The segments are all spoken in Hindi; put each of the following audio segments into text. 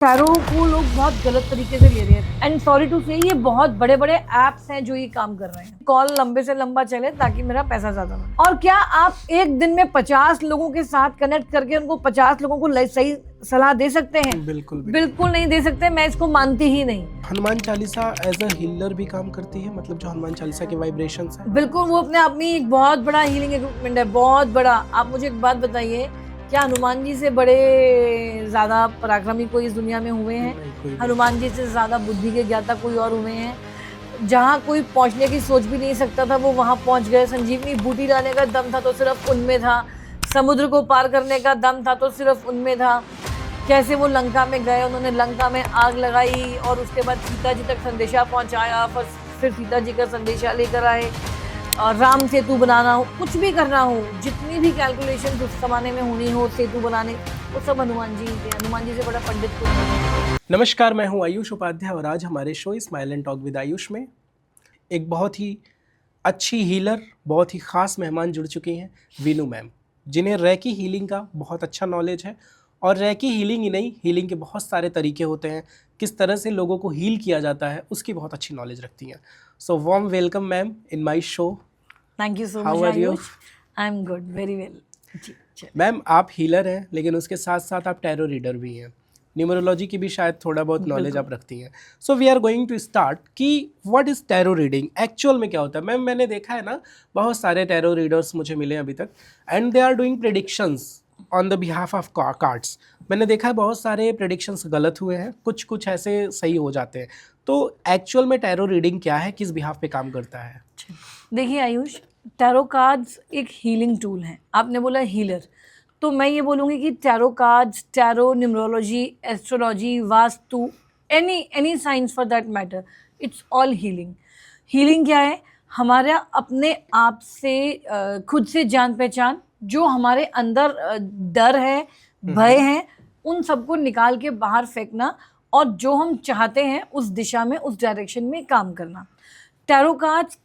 टैरो को लोग बहुत गलत तरीके से ले रहे हैं एंड सॉरी टू से ये बहुत बड़े बड़े ऐप्स हैं जो ये काम कर रहे हैं। कॉल लंबे से लंबा चले ताकि मेरा पैसा ज्यादा बने। और क्या आप एक दिन में 50 लोगों के साथ कनेक्ट करके उनको 50 लोगों को सही सलाह दे सकते हैं? बिल्कुल नहीं दे सकते। मैं इसको मानती ही नहीं। Hanuman Chalisa as a healer भी काम करती है, मतलब जो हनुमान चालीसा के वाइब्रेशंस है। बिल्कुल, वो अपने आप में एक बहुत बड़ा हीलिंग इक्विपमेंट है, बहुत बड़ा। आप मुझे एक बात बताइए, क्या हनुमान जी से बड़े ज्यादा पराक्रमी कोई इस दुनिया में हुए हैं? हनुमान जी से ज्यादा बुद्धि के ज्ञाता कोई और हुए हैं? जहाँ कोई पहुंचने की सोच भी नहीं सकता था वो वहां पहुंच गए। संजीवनी बूटी लाने का दम था तो सिर्फ उनमें था। समुद्र को पार करने का दम था तो सिर्फ उनमें था। कैसे वो लंका में गए, उन्होंने लंका में आग लगाई और उसके बाद सीता जी तक संदेशा पहुंचाया। फिर सीता जी का संदेशा लेकर आए। और राम सेतु बनाना हो, कुछ भी करना हो, जितनी भी कैलकुलेशन उस जमाने में होनी हो सेतु बनाने, वो सब हनुमान जी थे। हनुमान जी से बड़ा पंडित कोई नहीं। नमस्कार, मैं हूं आयुष उपाध्याय और आज हमारे show smile and talk with Ayush में एक बहुत ही अच्छी हीलर, बहुत ही ख़ास मेहमान जुड़ चुकी हैं, वीनू मैम, जिन्हें रैकी हीलिंग का बहुत अच्छा नॉलेज है। और रैकी हीलिंग ही नहीं, हीलिंग के बहुत सारे तरीके होते हैं, किस तरह से लोगों को हील किया जाता है उसकी बहुत अच्छी नॉलेज रखती हैं। So warm welcome ma'am in my show. Thank you so How much are you? Ayush. I am good, very well. Ma'am, आप हीलर हैं लेकिन उसके साथ साथ आप टैरो रीडर भी हैं। न्यूमरोलॉजी की भी शायद थोड़ा बहुत नॉलेज आप रखती हैं। So we are going to start कि what is tarot reading, actual में क्या होता है। मैम, मैंने देखा है ना, बहुत सारे टैरो रीडर्स मुझे मिले अभी तक and they are doing predictions on the behalf of cards. मैंने देखा है बहुत सारे प्रेडिक्शंस गलत हुए हैं, कुछ कुछ ऐसे सही हो जाते हैं। तो एक्चुअल में टैरो रीडिंग क्या है, किस बिहाफ पे काम करता है? देखिए आयुष, टैरो कार्ड्स एक हीलिंग टूल है। आपने बोला हीलर, तो मैं ये बोलूँगी कि tarot cards, tarot, numerology, astrology, vastu, any science for that matter, it's all healing. Healing क्या है? हमारा अपने आप से खुद से जान पहचान, जो हमारे अंदर डर है, भय है, उन सबको निकाल के बाहर फेंकना और जो हम चाहते हैं उस दिशा में, उस डायरेक्शन में काम करना। टैरो कार्ड्स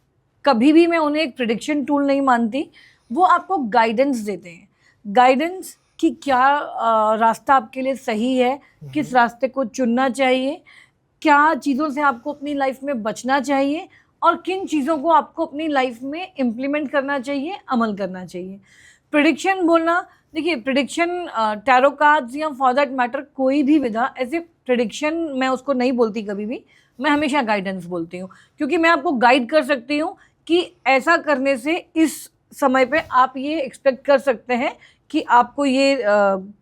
कभी भी मैं उन्हें एक प्रेडिक्शन टूल नहीं मानती। वो आपको गाइडेंस देते हैं, गाइडेंस कि क्या रास्ता आपके लिए सही है, किस रास्ते को चुनना चाहिए, क्या चीज़ों से आपको अपनी लाइफ में बचना चाहिए और किन चीज़ों को आपको अपनी लाइफ में इम्प्लीमेंट करना चाहिए, अमल करना चाहिए। प्रेडिक्शन बोलना, देखिए प्रेडिक्शन, टैरो कार्ड्स या फॉर दैट मैटर कोई भी विधा, ऐसे प्रेडिक्शन मैं उसको नहीं बोलती कभी भी। मैं हमेशा गाइडेंस बोलती हूँ, क्योंकि मैं आपको गाइड कर सकती हूँ कि ऐसा करने से इस समय पे आप ये एक्सपेक्ट कर सकते हैं कि आपको ये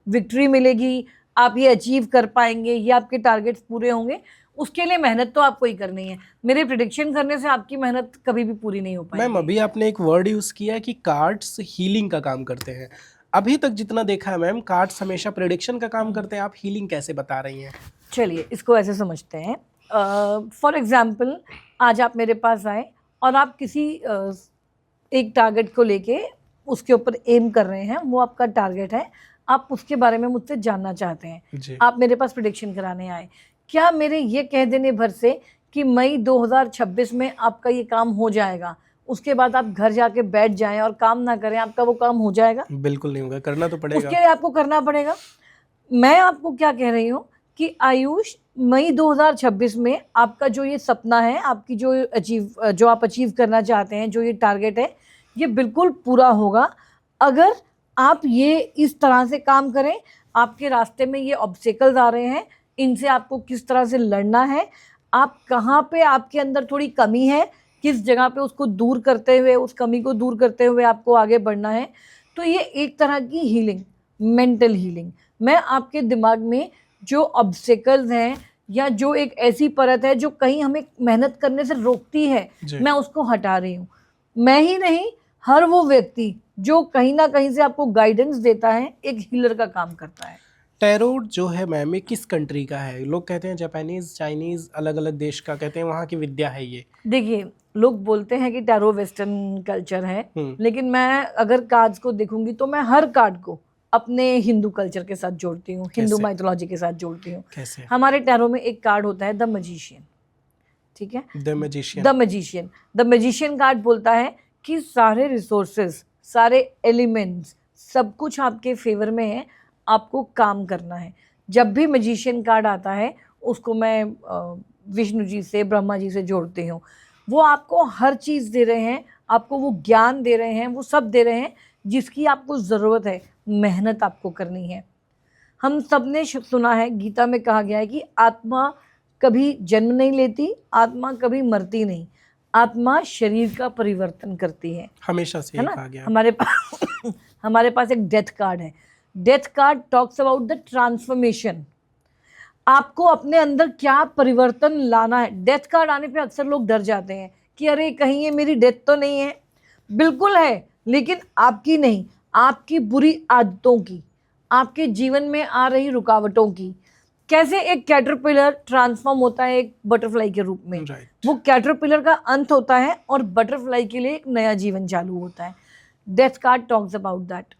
विक्ट्री मिलेगी, आप ये अचीव कर पाएंगे, ये आपके टारगेट्स पूरे होंगे। उसके लिए मेहनत तो आपको ही करनी है। मेरे प्रेडिक्शन करने से आपकी मेहनत कभी भी पूरी नहीं हो पाएगी। मैम, अभी आपने एक वर्ड यूज़ किया कि कार्ड्स हीलिंग का काम करते हैं। अभी तक जितना देखा है मैम, कार्ड्स हमेशा प्रेडिक्शन का काम करते हैं, आप हीलिंग कैसे बता रही हैं? चलिए इसको ऐसे समझते हैं। फॉर एग्जाम्पल, आज आप मेरे पास आए और आप किसी एक टारगेट को लेके उसके ऊपर एम कर रहे हैं, वो आपका टारगेट है, आप उसके बारे में मुझसे जानना चाहते हैं। आप मेरे पास प्रेडिक्शन कराने आए। क्या मेरे ये कह देने भर से कि मई 2026 में आपका ये काम हो जाएगा, उसके बाद आप घर जाके बैठ जाएं और काम ना करें, आपका वो काम हो जाएगा? बिल्कुल नहीं होगा, करना तो पड़ेगा। उसके लिए आपको करना पड़ेगा। मैं आपको क्या कह रही हूँ कि आयुष, मई 2026 में आपका जो ये सपना है, आपकी जो आप अचीव करना चाहते हैं, जो ये टारगेट है, ये बिल्कुल पूरा होगा अगर आप ये इस तरह से काम करें। आपके रास्ते में ये ऑब्स्टेकल्स आ रहे हैं, इनसे आपको किस तरह से लड़ना है, आप कहाँ पे आपके अंदर थोड़ी कमी है, किस जगह पे उसको दूर करते हुए, उस कमी को दूर करते हुए आपको आगे बढ़ना है। तो ये एक तरह की हीलिंग, मेंटल हीलिंग। मैं आपके दिमाग में जो ऑब्स्टेकल्स हैं या जो एक ऐसी परत है जो कहीं हमें मेहनत करने से रोकती है, मैं उसको हटा रही हूँ। मैं ही नहीं, हर वो व्यक्ति जो कहीं ना कहीं से आपको गाइडेंस देता है, एक हीलर का काम करता है। टैरो जो है मैम, ये किस कंट्री का है? लोग कहते हैं जापानीज, चाइनीज, अलग अलग देश का, कहते हैं वहाँ की विद्या है ये। देखिए, लोग बोलते हैं कि टैरो वेस्टर्न कल्चर है, लेकिन मैं अगर कार्ड्स को देखूंगी तो मैं हर कार्ड को अपने हिंदू कल्चर के साथ जोड़ती हूँ, हिंदू माइथोलॉजी के साथ जोड़ती हूँ। हमारे टैरो में एक कार्ड होता है द मैजिशियन, ठीक है? द मैजिशियन कार्ड बोलता है कि सारे रिसोर्सेज, सारे एलिमेंट्स, सब कुछ आपके फेवर में है, आपको काम करना है। जब भी मैजिशियन कार्ड आता है उसको मैं विष्णु जी से, ब्रह्मा जी से जोड़ती हूँ। वो आपको हर चीज़ दे रहे हैं, आपको वो ज्ञान दे रहे हैं, वो सब दे रहे हैं जिसकी आपको ज़रूरत है। मेहनत आपको करनी है। हम सब ने सुना है, गीता में कहा गया है कि आत्मा कभी जन्म नहीं लेती, आत्मा कभी मरती नहीं, आत्मा शरीर का परिवर्तन करती है हमेशा से है ही ना। कहा गया। हमारे पास एक डेथ कार्ड है। Death card talks about the transformation. आपको अपने अंदर क्या परिवर्तन लाना है। डेथ कार्ड आने पे अक्सर लोग डर जाते हैं कि अरे कहीं ये मेरी डेथ तो नहीं है। बिल्कुल है, लेकिन आपकी नहीं, आपकी बुरी आदतों की, आपके जीवन में आ रही रुकावटों की। कैसे एक कैटरपिलर ट्रांसफॉर्म होता है एक बटरफ्लाई के रूप में, Right. वो कैटरपिलर का अंत होता है और बटरफ्लाई के लिए एक नया जीवन चालू होता है। Death card talks about that.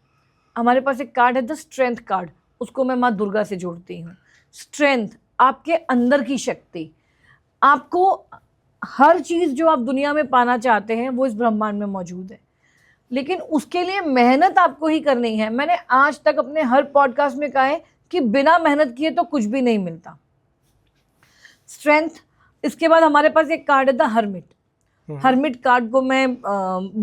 हमारे पास एक कार्ड है द स्ट्रेंथ कार्ड, उसको मैं माँ दुर्गा से जोड़ती हूँ। स्ट्रेंथ, आपके अंदर की शक्ति। आपको हर चीज़ जो आप दुनिया में पाना चाहते हैं वो इस ब्रह्मांड में मौजूद है, लेकिन उसके लिए मेहनत आपको ही करनी है। मैंने आज तक अपने हर पॉडकास्ट में कहा है कि बिना मेहनत किए तो कुछ भी नहीं मिलता। स्ट्रेंथ। इसके बाद हमारे पास एक कार्ड है द हर्मिट। हर्मिट कार्ड को मैं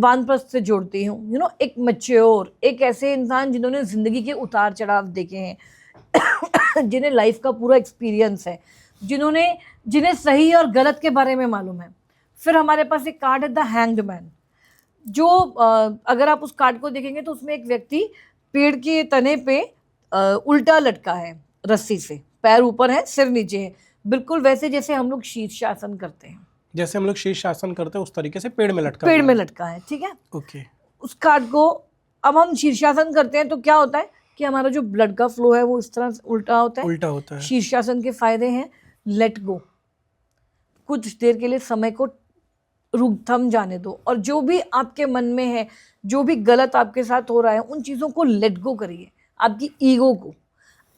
वानप्रस्थ से जोड़ती हूँ। एक मैच्योर, एक ऐसे इंसान जिन्होंने ज़िंदगी के उतार चढ़ाव देखे हैं जिन्हें लाइफ का पूरा एक्सपीरियंस है, जिन्हें सही और गलत के बारे में मालूम है। फिर हमारे पास एक कार्ड है द हैंग्ड मैन, जो अगर आप उस कार्ड को देखेंगे तो उसमें एक व्यक्ति पेड़ के तने पे उल्टा लटका है रस्सी से, पैर ऊपर है, सिर नीचे है, बिल्कुल वैसे जैसे हम लोग शीर्षासन करते हैं। जैसे हम लोग शीर्षासन करते हैं उस तरीके से पेड़ में लटका पेड़ में लटका है, ठीक है। ओके। उस कार्ड को अब हम शीर्षासन करते हैं तो क्या होता है कि हमारा जो ब्लड का फ्लो है वो इस तरह से उल्टा होता है। शीर्षासन के फायदे हैं लेट गो, कुछ देर के लिए समय को रुक थम जाने दो, और जो भी आपके मन में है, जो भी गलत आपके साथ हो रहा है, उन चीज़ों को लेट गो करिए। आपकी ईगो को,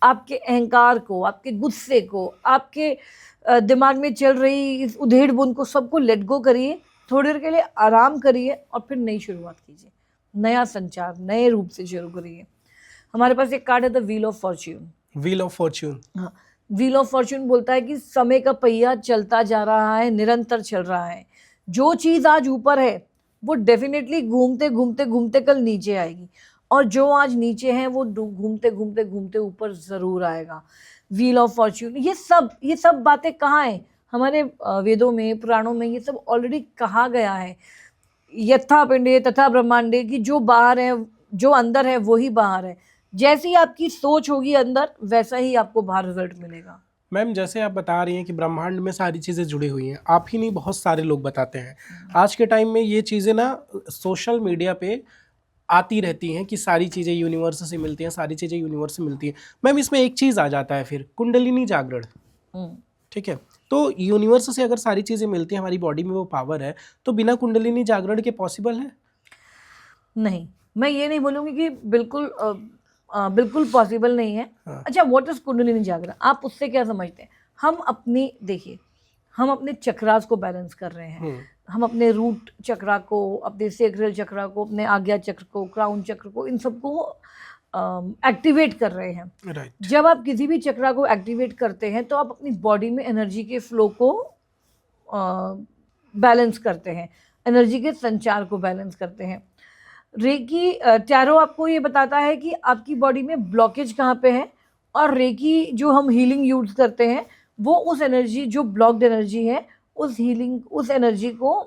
आपके अहंकार को, आपके गुस्से को, आपके दिमाग में चल रही इस उधेड़ बुन को, सबको लेट गो करिए। थोड़ी देर के लिए आराम करिए और फिर नई शुरुआत कीजिए, नया संचार नए रूप से शुरू करिए। हमारे पास एक कार्ड है the wheel of Fortune. Wheel of Fortune. हाँ, व्हील ऑफ फॉर्च्यून बोलता है कि समय का पहिया चलता जा रहा है, निरंतर चल रहा है। जो चीज़ आज ऊपर है वो डेफिनेटली घूमते घूमते घूमते कल नीचे आएगी, और जो आज नीचे है वो घूमते घूमते घूमते ऊपर ज़रूर आएगा। व्हील ऑफ फॉर्च्यून, ये सब बातें कहाँ हैं? हमारे वेदों में, पुराणों में ये सब ऑलरेडी कहा गया है। यथा पिंडे तथा ब्रह्मांडे, की जो बाहर है, जो अंदर है वही बाहर है। जैसी आपकी सोच होगी अंदर, वैसा ही आपको बाहर रिजल्ट मिलेगा। मैम, जैसे आप बता रही हैं कि ब्रह्मांड में सारी चीज़ें जुड़ी हुई हैं, आप ही नहीं बहुत सारे लोग बताते हैं। आज के टाइम में ये चीज़ें ना सोशल मीडिया पे आती रहती हैं कि सारी चीज़ें यूनिवर्स से मिलती हैं, सारी चीज़ें यूनिवर्स से मिलती हैं। मैम, इसमें एक चीज़ आ जाता है फिर, कुंडलिनी जागरण। ठीक है, तो यूनिवर्स से अगर सारी चीज़ें मिलती हैं, हमारी बॉडी में वो पावर है, तो बिना कुंडलिनी जागरण के पॉसिबल है? नहीं, मैं ये नहीं बोलूँगी कि बिल्कुल पॉसिबल नहीं है। हाँ। अच्छा, व्हाट इज कुंडलिनी जागरण? आप उससे क्या समझते हैं? हम अपने चक्रास को बैलेंस कर रहे हैं। हम अपने रूट चक्रा को, अपने सेक्रल चक्रा को, अपने आज्ञा चक्र को, क्राउन चक्र को, इन सबको एक्टिवेट कर रहे हैं। राइट। जब आप किसी भी चक्रा को एक्टिवेट करते हैं तो आप अपनी बॉडी में एनर्जी के फ्लो को बैलेंस करते हैं, एनर्जी के संचार को बैलेंस करते हैं। रेकी टैरो आपको ये बताता है कि आपकी बॉडी में ब्लॉकेज कहाँ पे है, और रेकी जो हम हीलिंग यूज करते हैं वो उस एनर्जी, जो ब्लॉक्ड एनर्जी है, उस एनर्जी को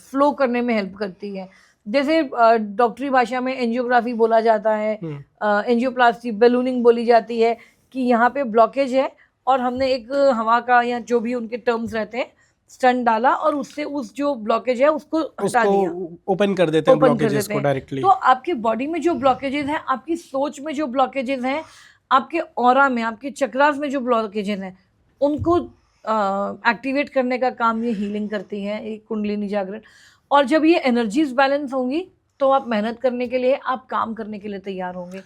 फ्लो करने में हेल्प करती है। जैसे डॉक्टरी भाषा में एंजियोग्राफी बोला जाता है, एंजियोप्लास्टी, बैलूनिंग बोली जाती है कि यहाँ पे ब्लॉकेज है और हमने एक हवा का या जो भी उनके टर्म्स रहते हैं स्टंट डाला और उससे उस जो ब्लॉकेज है उसको हटा दिया, ओपन कर देते हैं ब्लॉकेजेस को डायरेक्टली। तो आपकी बॉडी में जो ब्लॉकेजेस हैं, आपकी सोच में जो ब्लॉकेजेस हैं, आपके ऑरा में, आपके चक्रास में जो ब्लॉकेजेस हैं, उनको एक्टिवेट करने का काम ये हीलिंग करती है, एक कुंडलिनी जागरण। और जब ये एनर्जीज बैलेंस होंगी तो आप मेहनत करने के लिए, आप काम करने के लिए तैयार होंगे।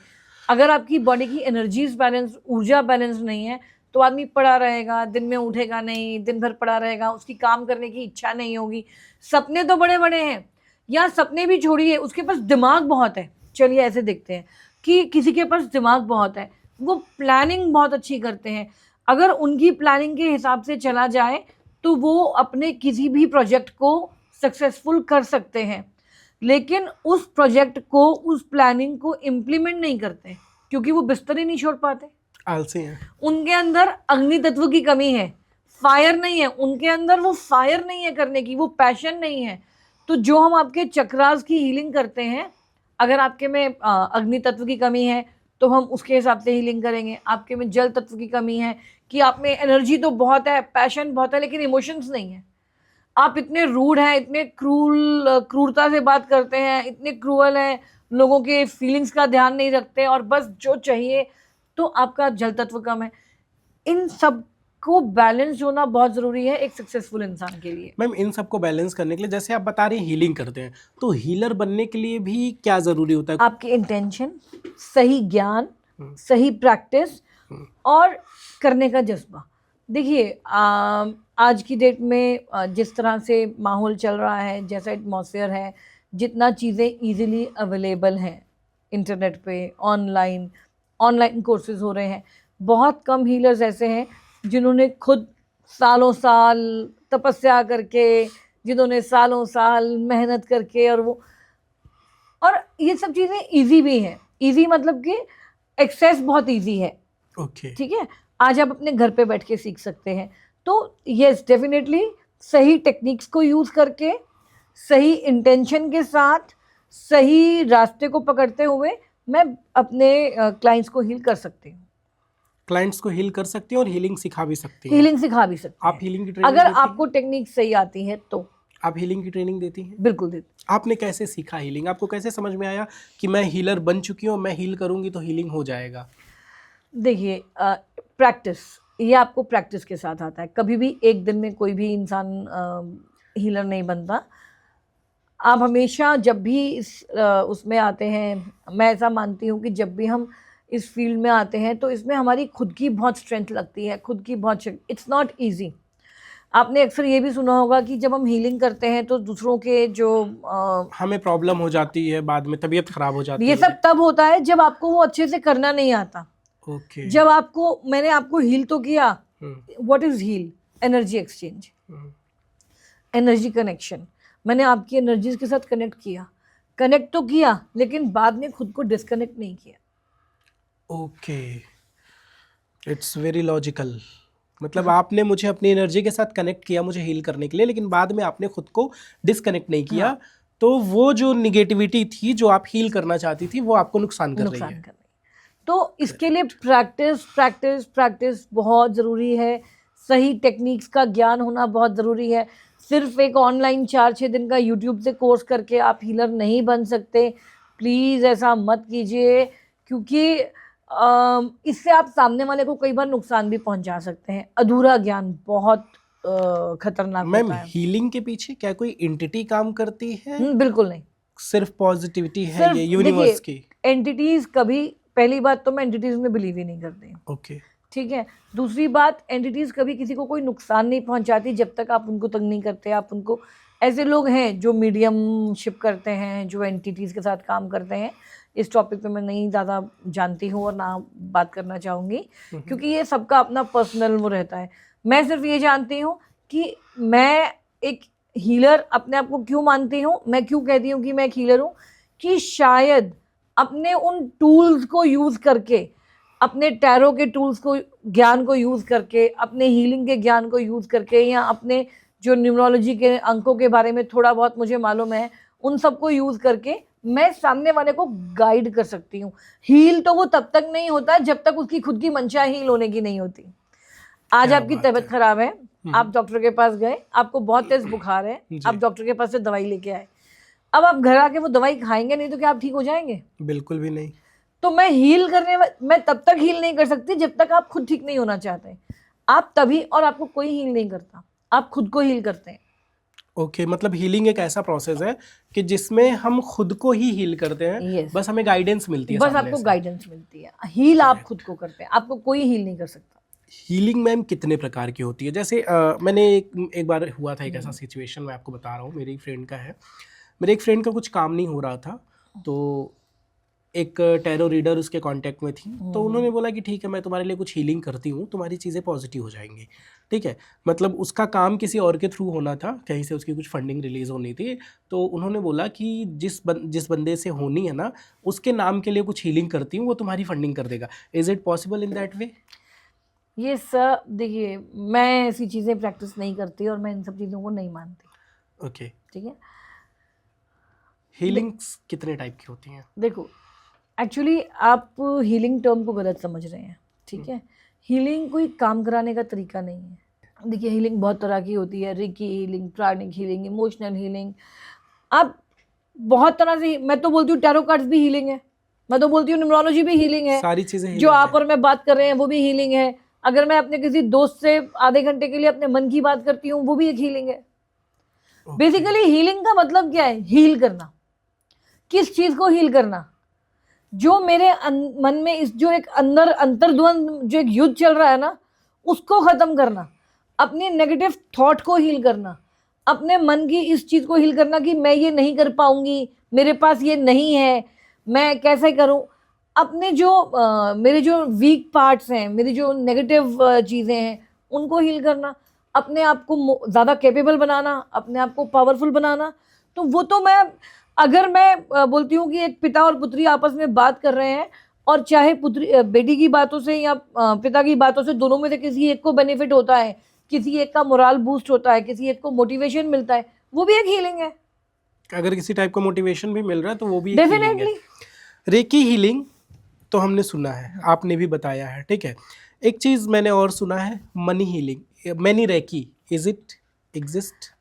अगर आपकी बॉडी की एनर्जीज बैलेंस, ऊर्जा बैलेंस नहीं है तो आदमी पड़ा रहेगा, दिन में उठेगा नहीं, दिन भर पड़ा रहेगा, उसकी काम करने की इच्छा नहीं होगी। सपने तो बड़े बड़े हैं, या सपने भी छोड़िए, उसके पास दिमाग बहुत है। चलिए ऐसे देखते हैं कि किसी के पास दिमाग बहुत है वो प्लानिंग बहुत अच्छी करते हैं। अगर उनकी प्लानिंग के हिसाब से चला जाए तो वो अपने किसी भी प्रोजेक्ट को सक्सेसफुल कर सकते हैं, लेकिन उस प्रोजेक्ट को, उस प्लानिंग को इम्प्लीमेंट नहीं करते क्योंकि वो बिस्तर ही नहीं छोड़ पाते। आलसी हैं। उनके अंदर अग्नि तत्व की कमी है, फायर नहीं है उनके अंदर, वो फायर नहीं है करने की, वो पैशन नहीं है। तो जो हम आपके चक्रास की हीलिंग करते हैं, अगर आपके में अग्नि तत्व की कमी है तो हम उसके हिसाब से हीलिंग करेंगे। आपके में जल तत्व की कमी है कि आप में एनर्जी तो बहुत है, पैशन बहुत है, लेकिन इमोशंस नहीं है, आप इतने रूड हैं, इतने क्रूरता से बात करते हैं, इतने क्रूअल हैं, लोगों के फीलिंग्स का ध्यान नहीं रखते और बस जो चाहिए, तो आपका जल तत्व कम है। इन सब को बैलेंस होना बहुत ज़रूरी है एक सक्सेसफुल इंसान के लिए। मैम इन सबको बैलेंस करने के लिए, जैसे आप बता रहे हैं हीलिंग करते हैं, तो हीलर बनने के लिए भी क्या ज़रूरी होता है? आपकी इंटेंशन, सही ज्ञान, सही प्रैक्टिस और करने का जज्बा। देखिए आज की डेट में जिस तरह से माहौल चल रहा है, जैसा एटमॉस्फेयर है, जितना चीज़ें इजीली अवेलेबल हैं इंटरनेट पे, ऑनलाइन कोर्सेज हो रहे हैं, बहुत कम हीलर्स ऐसे हैं जिन्होंने खुद सालों साल तपस्या करके, जिन्होंने सालों साल मेहनत करके, और ये सब चीज़ें इजी भी हैं। इजी मतलब कि एक्सेस बहुत इजी है। ओके। ठीक है, आज आप अपने घर पे बैठ के सीख सकते हैं। तो यस, डेफिनेटली सही टेक्निक्स को यूज़ करके, सही इंटेंशन के साथ, सही रास्ते को पकड़ते हुए मैं अपने क्लाइंट्स को हील कर सकती हूँ। क्लाइंट्स को हील कर सकती हैं और हीलिंग सिखा भी सकती हैं। हीलिंग सिखा भी सकते आप हैं हीलिंग की ट्रेनिंग अगर देती हैं? आपको टेक्निक सही आती है तो। आप हीलिंग की ट्रेनिंग देती हैं? बिल्कुल देती। आपने कैसे सीखा हीलिंग? आपको कैसे समझ में आया कि मैं हीलर बन चुकी हूँ, मैं हील करूँगी तो हीलिंग हो जाएगा? देखिए प्रैक्टिस, ये आपको प्रैक्टिस के साथ आता है। कभी भी एक दिन में कोई भी इंसान हीलर नहीं बनता। आप हमेशा जब भी उसमें आते हैं, मैं ऐसा मानती हूँ कि जब भी हम इस फील्ड में आते हैं तो इसमें हमारी खुद की बहुत स्ट्रेंथ लगती है, खुद की बहुत इट्स नॉट ईजी। आपने अक्सर ये भी सुना होगा कि जब हम हीलिंग करते हैं तो दूसरों के जो हमें प्रॉब्लम हो जाती है, बाद में तबीयत खराब हो जाती है। ये सब तब होता है जब आपको वो अच्छे से करना नहीं आता। ओके। जब मैंने आपको हील तो किया, what is heal? Energy exchange, energy connection. मैंने आपकी एनर्जीज के साथ कनेक्ट तो किया, लेकिन बाद में खुद को डिस्कनेक्ट नहीं किया। Okay, it's very logical. मतलब आपने मुझे अपनी एनर्जी के साथ कनेक्ट किया मुझे हील करने के लिए, लेकिन बाद में आपने खुद को डिस्कनेक्ट नहीं किया। तो वो जो निगेटिविटी थी जो आप हील करना चाहती थी वो आपको नुकसान कर रही है। तो इसके लिए प्रैक्टिस बहुत ज़रूरी है। सही टेक्निक्स का ज्ञान होना बहुत ज़रूरी है। सिर्फ एक ऑनलाइन 4-6 दिन का यूट्यूब से कोर्स करके आप हीलर नहीं बन सकते। प्लीज़ ऐसा मत कीजिए, क्योंकि इससे आप सामने वाले को कई बार नुकसान भी पहुंचा सकते हैं। अधूरा ज्ञान बहुत खतरनाक मैम होता है। हीलिंग के पीछे क्या कोई एंटिटी काम करती है? बिल्कुल नहीं, सिर्फ पॉजिटिविटी है सिर्फ ये यूनिवर्स की? एंटिटीज कभी, पहली बात तो मैं एंटिटीज में बिलीव ही नहीं करती। ओके। ठीक है, दूसरी बात, एंटिटीज कभी किसी को कोई नुकसान नहीं पहुंचाती जब तक आप उनको तंग नहीं करते। आप उनको, ऐसे लोग हैं जो मीडियमशिप करते हैं, जो एंटिटीज के साथ काम करते हैं। इस टॉपिक पे मैं नहीं ज़्यादा जानती हूँ और ना बात करना चाहूँगी, क्योंकि ये सबका अपना पर्सनल वो रहता है। मैं सिर्फ ये जानती हूँ कि मैं एक हीलर अपने आप को क्यों मानती हूँ, मैं क्यों कहती हूँ कि मैं एक हीलर हूँ, कि शायद अपने उन टूल्स को यूज़ करके, अपने टैरो के टूल्स को, ज्ञान को यूज़ करके, अपने हीलिंग के ज्ञान को यूज़ करके, या अपने जो न्यूमरोलॉजी के अंकों के बारे में थोड़ा बहुत मुझे मालूम है, उन सबको यूज़ करके मैं सामने वाले को गाइड कर सकती हूँ। हील तो वो तब तक नहीं होता जब तक उसकी खुद की मंशा हील होने की नहीं होती। आज आपकी तबीयत खराब है, आप डॉक्टर के पास गए, आपको बहुत तेज बुखार है, आप डॉक्टर के पास से दवाई लेके आए। अब आप घर आके वो दवाई खाएंगे नहीं तो क्या आप ठीक हो जाएंगे? बिल्कुल भी नहीं। तो मैं तब तक हील नहीं कर सकती जब तक आप खुद ठीक नहीं होना चाहते। आप तभी, और आपको कोई हील नहीं करता, आप खुद को हील करते हैं। ओके, मतलब हीलिंग एक ऐसा प्रोसेस है कि जिसमें हम खुद को ही हील करते हैं। Yes. बस हमें गाइडेंस मिलती है, बस आपको गाइडेंस मिलती है। हील आप खुद को करते हैं, आपको कोई हील नहीं कर सकता। हीलिंग मैम कितने प्रकार की होती है? जैसे मैंने एक बार हुआ था एक ऐसा सिचुएशन, मैं आपको बता रहा हूँ, मेरी फ्रेंड का है। मेरे एक फ्रेंड का कुछ काम नहीं हो रहा था, तो एक टैरो रीडर उसके कांटेक्ट में थी, तो उन्होंने बोला कि ठीक है मैं तुम्हारे लिए कुछ हीलिंग करती हूँ, तुम्हारी चीज़ें पॉजिटिव हो जाएंगी। ठीक है, मतलब उसका काम किसी और के थ्रू होना था, कहीं से उसकी कुछ फंडिंग रिलीज होनी थी, तो उन्होंने बोला कि जिस बंदे से होनी है ना उसके नाम के लिए कुछ हीलिंग करती हूँ, वो तुम्हारी फंडिंग कर देगा। Is it possible in that way? ये सब देखिए, मैं ऐसी चीज़ें प्रैक्टिस नहीं करती और मैं इन सब चीज़ों को नहीं मानती। ओके। ठीक है, हीलिंग्स कितने टाइप की होती हैं? देखो एक्चुअली आप हीलिंग टर्म को गलत समझ रहे हैं। ठीक है, हीलिंग कोई काम कराने का तरीका नहीं है। देखिए हीलिंग बहुत तरह की होती है, reiki healing, pranic healing, emotional healing. आप बहुत तरह से, मैं तो बोलती हूँ टैरो कार्ड्स भी हीलिंग है, मैं तो बोलती हूँ न्यूमरोलॉजी भी हीलिंग है, सारी चीज़ें जो आप और मैं बात कर रहे हैं वो भी हीलिंग है। अगर मैं अपने किसी दोस्त से आधे घंटे के लिए अपने मन की बात करती हूँ वो भी एक हीलिंग है। बेसिकली हीलिंग का मतलब क्या है? हील करना। किस चीज को हील करना? जो मेरे मन में इस जो एक अंदर अंतर्द्वंद जो एक युद्ध चल रहा है ना, उसको खत्म करना, अपनी नेगेटिव थॉट को हील करना, अपने मन की इस चीज को हील करना कि मैं ये नहीं कर पाऊंगी, मेरे पास ये नहीं है, मैं कैसे करूं। अपने जो मेरे जो वीक पार्ट्स हैं, मेरी जो नेगेटिव चीज़ें हैं, उनको हील करना, अपने आप को ज़्यादा कैपेबल बनाना, अपने आप को पावरफुल बनाना। तो वो तो मैं, अगर मैं बोलती हूँ कि एक पिता और पुत्री आपस में बात कर रहे हैं और चाहे पुत्री बेटी की बातों से या पिता की बातों से, दोनों में से किसी एक को बेनिफिट होता है, किसी एक का मोरल बूस्ट होता है, किसी एक को मोटिवेशन मिलता है, वो भी एक हीलिंग है। अगर किसी टाइप का मोटिवेशन भी मिल रहा है तो वो भी एक healing है। डेफिनेटली। रेकी हीलिंग तो हमने सुना है, आपने भी बताया है, ठीक है। एक चीज़ मैंने और सुना है, money healing, money reiki, is it exist?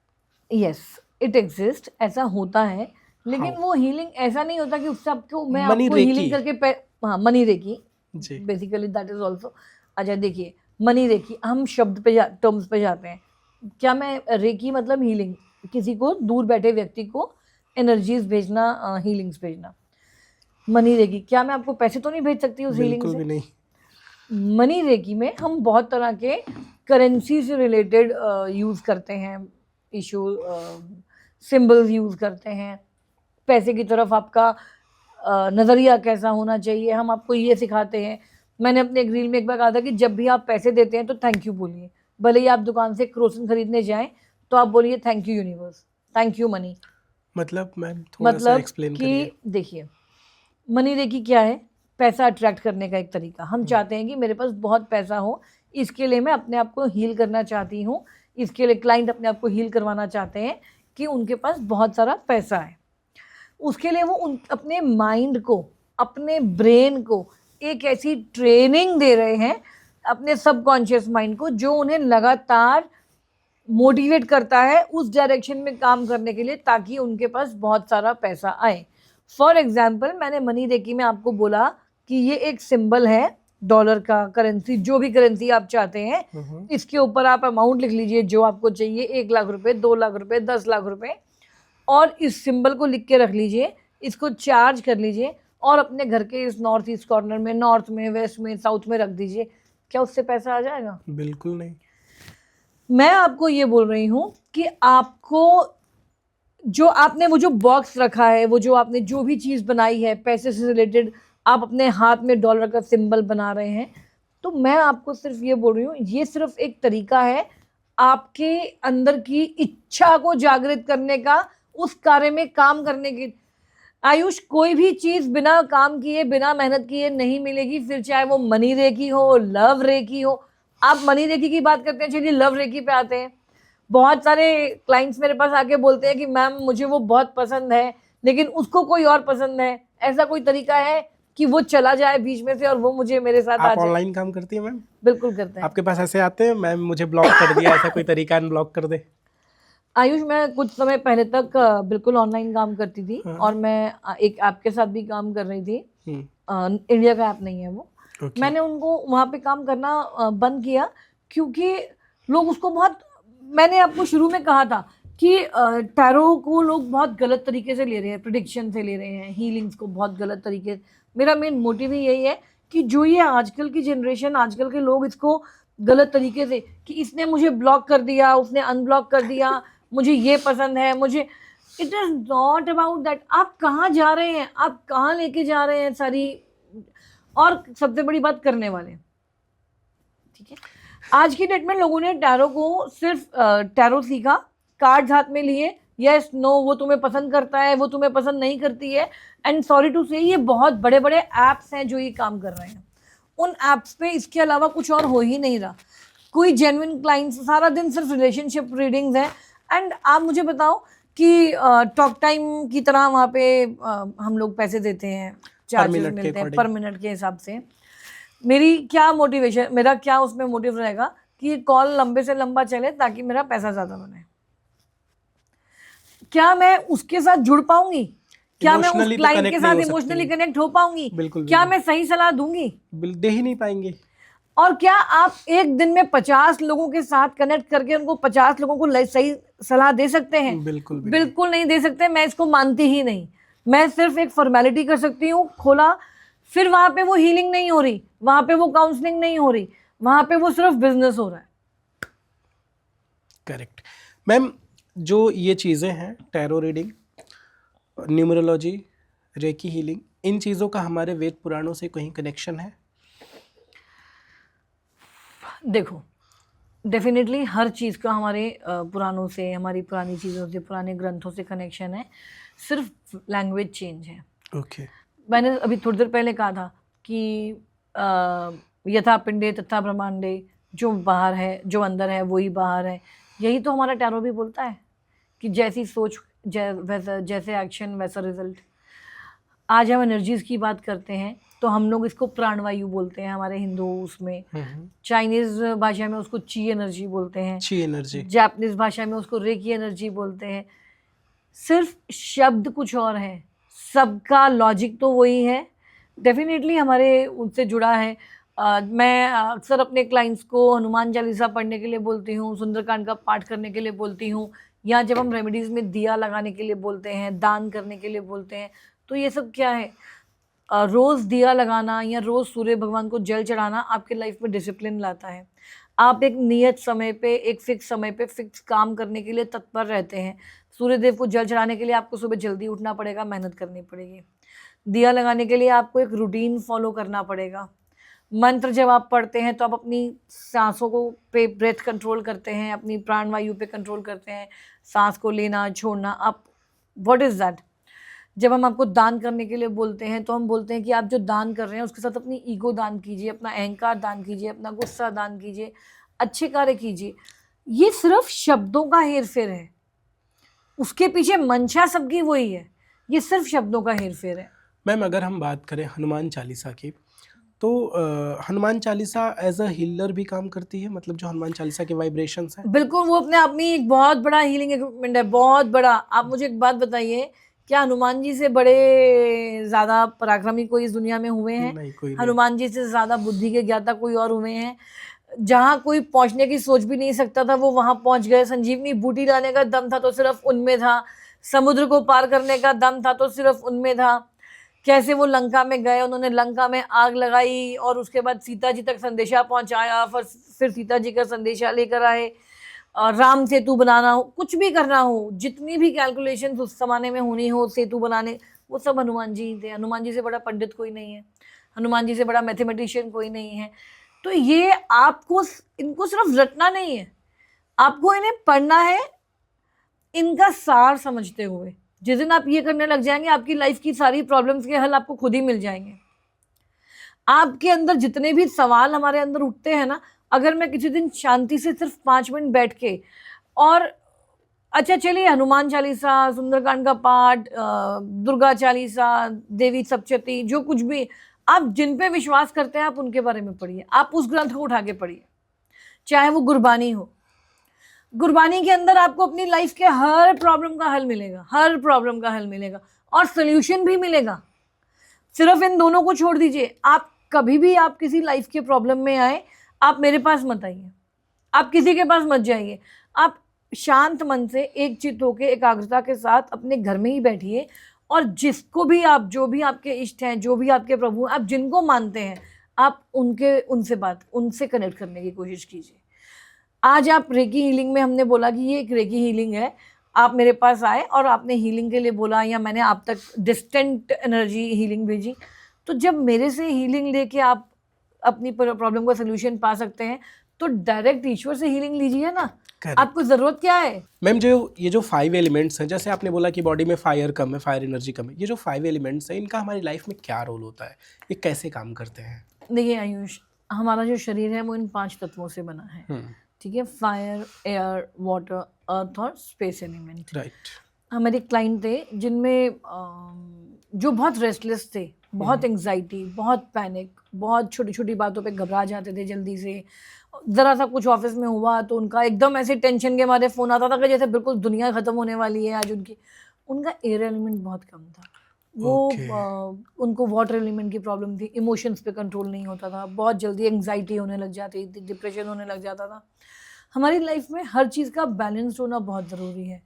Yes, it exist, ऐसा होता है, लेकिन How? वो हीलिंग ऐसा नहीं होता कि उससे आपको मैं Money आपको रेकी। हीलिंग करके हाँ, मनी रेकी जी। Basically that is also. अच्छा देखिए, मनी रेकी, हम शब्द पे टर्म्स पे जाते हैं। क्या मैं रेकी मतलब हीलिंग, किसी को दूर बैठे व्यक्ति को एनर्जीज भेजना, हीलिंग्स भेजना। मनी रेकी, क्या मैं आपको पैसे तो नहीं भेज सकती उस हीलिंग बिल्कुल से? भी नहीं। मनी रेकी में हम बहुत तरह के करेंसी से रिलेटेड यूज़ करते हैं, इशू सिंबल्स यूज़ करते हैं। पैसे की तरफ आपका नज़रिया कैसा होना चाहिए, हम आपको ये सिखाते हैं। मैंने अपने एक रील में एक बार कहा था कि जब भी आप पैसे देते हैं तो थैंक यू बोलिए। भले ही आप दुकान से क्रोसन खरीदने जाएं तो आप बोलिए thank you universe, thank you money. मतलब मैम थोड़ा सा मतलब एक्सप्लेन करिए। कि देखिए, मनी रेकी क्या है? पैसा अट्रैक्ट करने का एक तरीका। हम चाहते हैं कि मेरे पास बहुत पैसा हो, इसके लिए मैं अपने आप को हील करना चाहती हूँ, इसके लिए क्लाइंट अपने आप को हील करवाना चाहते हैं कि उनके पास बहुत सारा पैसा है। उसके लिए वो अपने माइंड को, अपने ब्रेन को एक ऐसी ट्रेनिंग दे रहे हैं, अपने सबकॉन्शियस माइंड को, जो उन्हें लगातार मोटिवेट करता है उस डायरेक्शन में काम करने के लिए, ताकि उनके पास बहुत सारा पैसा आए। फॉर एग्जाम्पल, मैंने मनी रेकी में आपको बोला कि ये एक सिंबल है डॉलर का, करेंसी, जो भी करेंसी आप चाहते हैं, इसके ऊपर आप अमाउंट लिख लीजिए जो आपको चाहिए, 1 लाख रुपए, 2 लाख रुपए, 10 लाख रुपए, और इस सिंबल को लिख के रख लीजिए, इसको चार्ज कर लीजिए और अपने घर के इस नॉर्थ ईस्ट कॉर्नर में, नॉर्थ में, वेस्ट में, साउथ में रख दीजिए। क्या उससे पैसा आ जाएगा? बिल्कुल नहीं। मैं आपको ये बोल रही हूँ कि आपको जो आपने वो जो बॉक्स रखा है, वो जो आपने जो भी चीज़ बनाई है पैसे से रिलेटेड, आप अपने हाथ में डॉलर का सिंबल बना रहे हैं, तो मैं आपको सिर्फ ये बोल रही हूँ, ये सिर्फ एक तरीका है आपके अंदर की इच्छा को जागृत करने का, उस कार्य में काम करने की। आयुष, कोई भी चीज़ बिना काम किए, बिना मेहनत किए नहीं मिलेगी, फिर चाहे वो मनी रेकी हो, लव रेकी हो। आप मनी रेकी की बात करते हैं, चलिए लव रेकी पे आते हैं। बहुत सारे क्लाइंट्स मेरे पास आके बोलते हैं कि मैम मुझे वो बहुत पसंद है, लेकिन उसको कोई और पसंद है। ऐसा कोई तरीका है कि वो चला जाए बीच में से और वो मुझे मेरे साथ आ आप जाए? ऑनलाइन काम करती है मैम? बिल्कुल करते हैं। आपके पास ऐसे आते हैं मैम मुझे ब्लॉक कर दिया, ऐसा कोई तरीका अनब्लॉक कर दे? आयुष, मैं कुछ समय पहले तक बिल्कुल ऑनलाइन काम करती थी, और मैं एक ऐप के साथ भी काम कर रही थी। इंडिया का ऐप नहीं है वो। मैंने उनको वहाँ पे काम करना बंद किया, क्योंकि लोग उसको बहुत, मैंने आपको शुरू में कहा था कि टैरो को लोग बहुत गलत तरीके से ले रहे हैं, प्रिडिक्शन से ले रहे हैं, हीलिंग्स को बहुत गलत तरीके। मेरा मेन मोटिव ही यही है कि जो ये आजकल की जनरेशन, आजकल के लोग इसको गलत तरीके से, कि इसने मुझे ब्लॉक कर दिया, उसने अनब्लॉक कर दिया, मुझे ये पसंद है, मुझे it is not about that. आप कहाँ जा रहे हैं, आप कहाँ लेके जा रहे हैं सारी, और सबसे बड़ी बात करने वाले, ठीक है। आज की डेट में लोगों ने टैरो को सिर्फ टैरो सीखा, कार्ड्स हाथ में लिए, यस नो, वो तुम्हें पसंद करता है, वो तुम्हें पसंद नहीं करती है, एंड सॉरी टू से ये बहुत बड़े बड़े ऐप्स हैं जो ये काम कर रहे हैं। उन ऐप्स पे इसके अलावा कुछ और हो ही नहीं रहा। कोई जेन्युइन क्लाइंट्स, सारा दिन सिर्फ रिलेशनशिप रीडिंग्स हैं। एंड आप मुझे बताओ कि टॉक टाइम की तरह वहाँ पे हम लोग पैसे देते हैं, चार्जेस minute के मिलते हैं according। पर मिनट के हिसाब से। मेरी क्या मोटिवेशन, मेरा क्या उसमें मोटिव रहेगा कि ये कॉल लंबे से लंबा चले ताकि मेरा पैसा ज़्यादा बने। क्या मैं उसके साथ जुड़ पाऊंगी? क्या मैं उस Emotionally तो क्लाइंट connect के नहीं साथ हो सकती। इमोशनली कनेक्ट हो पाऊंगी? बिल्कुल, क्या बिल्कुल। मैं सही सलाह दूंगी? दे ही नहीं पाएंगे। और क्या आप एक दिन में 50 लोगों के साथ कनेक्ट करके उनको 50 लोगों को सही सलाह दे सकते हैं? बिल्कुल भी बिल्कुल नहीं दे सकते। मैं इसको मानती ही नहीं। मैं सिर्फ एक फॉर्मेलिटी कर सकती हूँ, खोला, फिर वहां पे वो हीलिंग नहीं हो रही, वहां पे वो काउंसलिंग नहीं हो रही, वहां पे वो सिर्फ बिजनेस हो रहा है। Correct ma'am. जो ये चीज़ें हैं, tarot reading, numerology, reiki healing, इन चीज़ों का हमारे वेद पुराणों से कहीं कनेक्शन है? देखो, डेफिनेटली हर चीज़ का हमारे पुराणों से, हमारी पुरानी चीज़ों से, पुराने ग्रंथों से कनेक्शन है। सिर्फ लैंग्वेज चेंज है। ओके। मैंने अभी थोड़ी देर पहले कहा था कि यथा पिंडे तथा ब्रह्मांडे, जो बाहर है जो अंदर है वही बाहर है। यही तो हमारा टैरो भी बोलता है कि जैसी सोच वैसा, जैसे एक्शन वैसा रिजल्ट। आज हम एनर्जीज की बात करते हैं तो हम लोग इसको प्राणवायु बोलते हैं हमारे हिंदू उसमें। चाइनीज भाषा में उसको ची एनर्जी बोलते हैं, ची एनर्जी। जापानीज भाषा में उसको रेकी एनर्जी बोलते हैं। सिर्फ शब्द कुछ और है, सबका लॉजिक तो वही है। डेफिनेटली हमारे उनसे जुड़ा है। मैं अक्सर अपने क्लाइंट्स को हनुमान चालीसा पढ़ने के लिए बोलती हूँ, सुंदरकांड का पाठ करने के लिए बोलती हूँ, या जब हम रेमेडीज़ में दिया लगाने के लिए बोलते हैं, दान करने के लिए बोलते हैं, तो ये सब क्या है? रोज़ दिया लगाना या रोज़ सूर्य भगवान को जल चढ़ाना आपके लाइफ में डिसिप्लिन लाता है। आप एक नियत समय पे, एक फिक्स समय पे फिक्स काम करने के लिए तत्पर रहते हैं। सूर्यदेव को जल चढ़ाने के लिए आपको सुबह जल्दी उठना पड़ेगा, मेहनत करनी पड़ेगी। दिया लगाने के लिए आपको एक रूटीन फॉलो करना पड़ेगा। मंत्र जब आप पढ़ते हैं तो आप अपनी सांसों को पे ब्रेथ कंट्रोल करते हैं, अपनी प्राणवायु पे कंट्रोल करते हैं, सांस को लेना छोड़ना। आप व्हाट इज़ दैट? जब हम आपको दान करने के लिए बोलते हैं तो हम बोलते हैं कि आप जो दान कर रहे हैं उसके साथ अपनी ईगो दान कीजिए, अपना अहंकार दान कीजिए, अपना गुस्सा दान कीजिए, अच्छे कार्य कीजिए। ये सिर्फ शब्दों का हेर फेर है, उसके पीछे मंशा सबकी वही है। ये सिर्फ शब्दों का हेर फेर है। मैम अगर हम बात करें हनुमान चालीसा की, तो Hanuman Chalisa as a healer भी काम करती है, मतलब जो हनुमान चालीसा के वाइब्रेशंस हैं? बिल्कुल, वो अपने आप में एक बहुत बड़ा हीलिंग इक्विपमेंट है, बहुत बड़ा। आप मुझे एक बात बताइए, क्या हनुमान जी से बड़े ज़्यादा पराक्रमी कोई इस दुनिया में हुए हैं? नहीं, कोई नहीं। हनुमान जी से ज़्यादा बुद्धि के ज्ञाता कोई और हुए हैं? जहाँ कोई पहुँचने की सोच भी नहीं सकता था वो वहाँ पहुँच गए। संजीवनी बूटी लाने का दम था तो सिर्फ उनमें था। समुद्र को पार करने का दम था तो सिर्फ उनमें था। कैसे वो लंका में गए, उन्होंने लंका में आग लगाई और उसके बाद सीता जी तक संदेशा पहुँचाया, फिर सीता जी का संदेशा लेकर आए। राम सेतु बनाना हो, कुछ भी करना हो, जितनी भी कैलकुलेशन उस जमाने में होनी हो सेतु बनाने, वो सब हनुमान जी ही थे। हनुमान जी से बड़ा पंडित कोई नहीं है, हनुमान जी से बड़ा मैथमेटिशियन कोई नहीं है। तो ये आपको इनको सिर्फ रटना नहीं है, आपको इन्हें पढ़ना है इनका सार समझते हुए। जिस दिन आप ये करने लग जाएंगे आपकी लाइफ की सारी प्रॉब्लम्स के हल आपको खुद ही मिल जाएंगे। आपके अंदर जितने भी सवाल हमारे अंदर उठते हैं ना, अगर मैं किसी दिन शांति से सिर्फ 5 मिनट बैठ के, और अच्छा चलिए हनुमान चालीसा, सुंदरकांड का पाठ, दुर्गा चालीसा, देवी सप्तशती, जो कुछ भी आप जिन पे विश्वास करते हैं आप उनके बारे में पढ़िए। आप उस ग्रंथ को उठा के पढ़िए, चाहे वो गुरबानी हो। गुरबानी के अंदर आपको अपनी लाइफ के हर प्रॉब्लम का हल मिलेगा, हर प्रॉब्लम का हल मिलेगा और सोल्यूशन भी मिलेगा। सिर्फ इन दोनों को छोड़ दीजिए। आप कभी भी आप किसी लाइफ के प्रॉब्लम में आए, आप मेरे पास मत आइए, आप किसी के पास मत जाइए। आप शांत मन से एक चित्त होकर एकाग्रता के साथ अपने घर में ही बैठिए और जिसको भी आप, जो भी आपके इष्ट हैं, जो भी आपके प्रभु हैं, आप जिनको मानते हैं, आप उनसे कनेक्ट करने की कोशिश कीजिए। आज आप रेकी हीलिंग में, हमने बोला कि ये एक रेकी हीलिंग है, आप मेरे पास आए और आपने हीलिंग के लिए बोला या मैंने आप तक डिस्टेंट एनर्जी हीलिंग भेजी, तो जब मेरे से हीलिंग लेके आप अपनी प्रॉब्लम का सोल्यूशन पा सकते हैं तो डायरेक्ट ईश्वर से हीलिंग लीजिए ना। Correct. आपको ज़रूरत क्या है? मैम जो ये जो 5 एलिमेंट्स हैं, जैसे आपने बोला कि बॉडी में फायर कम है, फायर एनर्जी कम है, ये जो 5 एलिमेंट्स हैं इनका हमारी लाइफ में क्या रोल होता है, ये कैसे काम करते हैं? देखिए आयुष, हमारा जो शरीर है वो इन 5 तत्वों से बना है, ठीक है? फायर, एयर, वाटर, अर्थ और स्पेस एलिमेंट। राइट। हमारे क्लाइंट थे जिनमें जो बहुत रेस्टलेस थे, बहुत एंग्जाइटी, बहुत पैनिक, बहुत छोटी छोटी बातों पे घबरा जाते थे जल्दी से। ज़रा सा कुछ ऑफिस में हुआ तो उनका एकदम ऐसे टेंशन के मारे फ़ोन आता था कि जैसे बिल्कुल दुनिया ख़त्म होने वाली है आज उनकी। उनका एयर एलिमेंट बहुत कम था। वो उनको वाटर एलिमेंट की प्रॉब्लम थी, इमोशंस पे कंट्रोल नहीं होता था, बहुत जल्दी एंग्जाइटी होने लग जाती थी, डिप्रेशन होने लग जाता था। हमारी लाइफ में हर चीज़ का बैलेंस होना बहुत ज़रूरी है।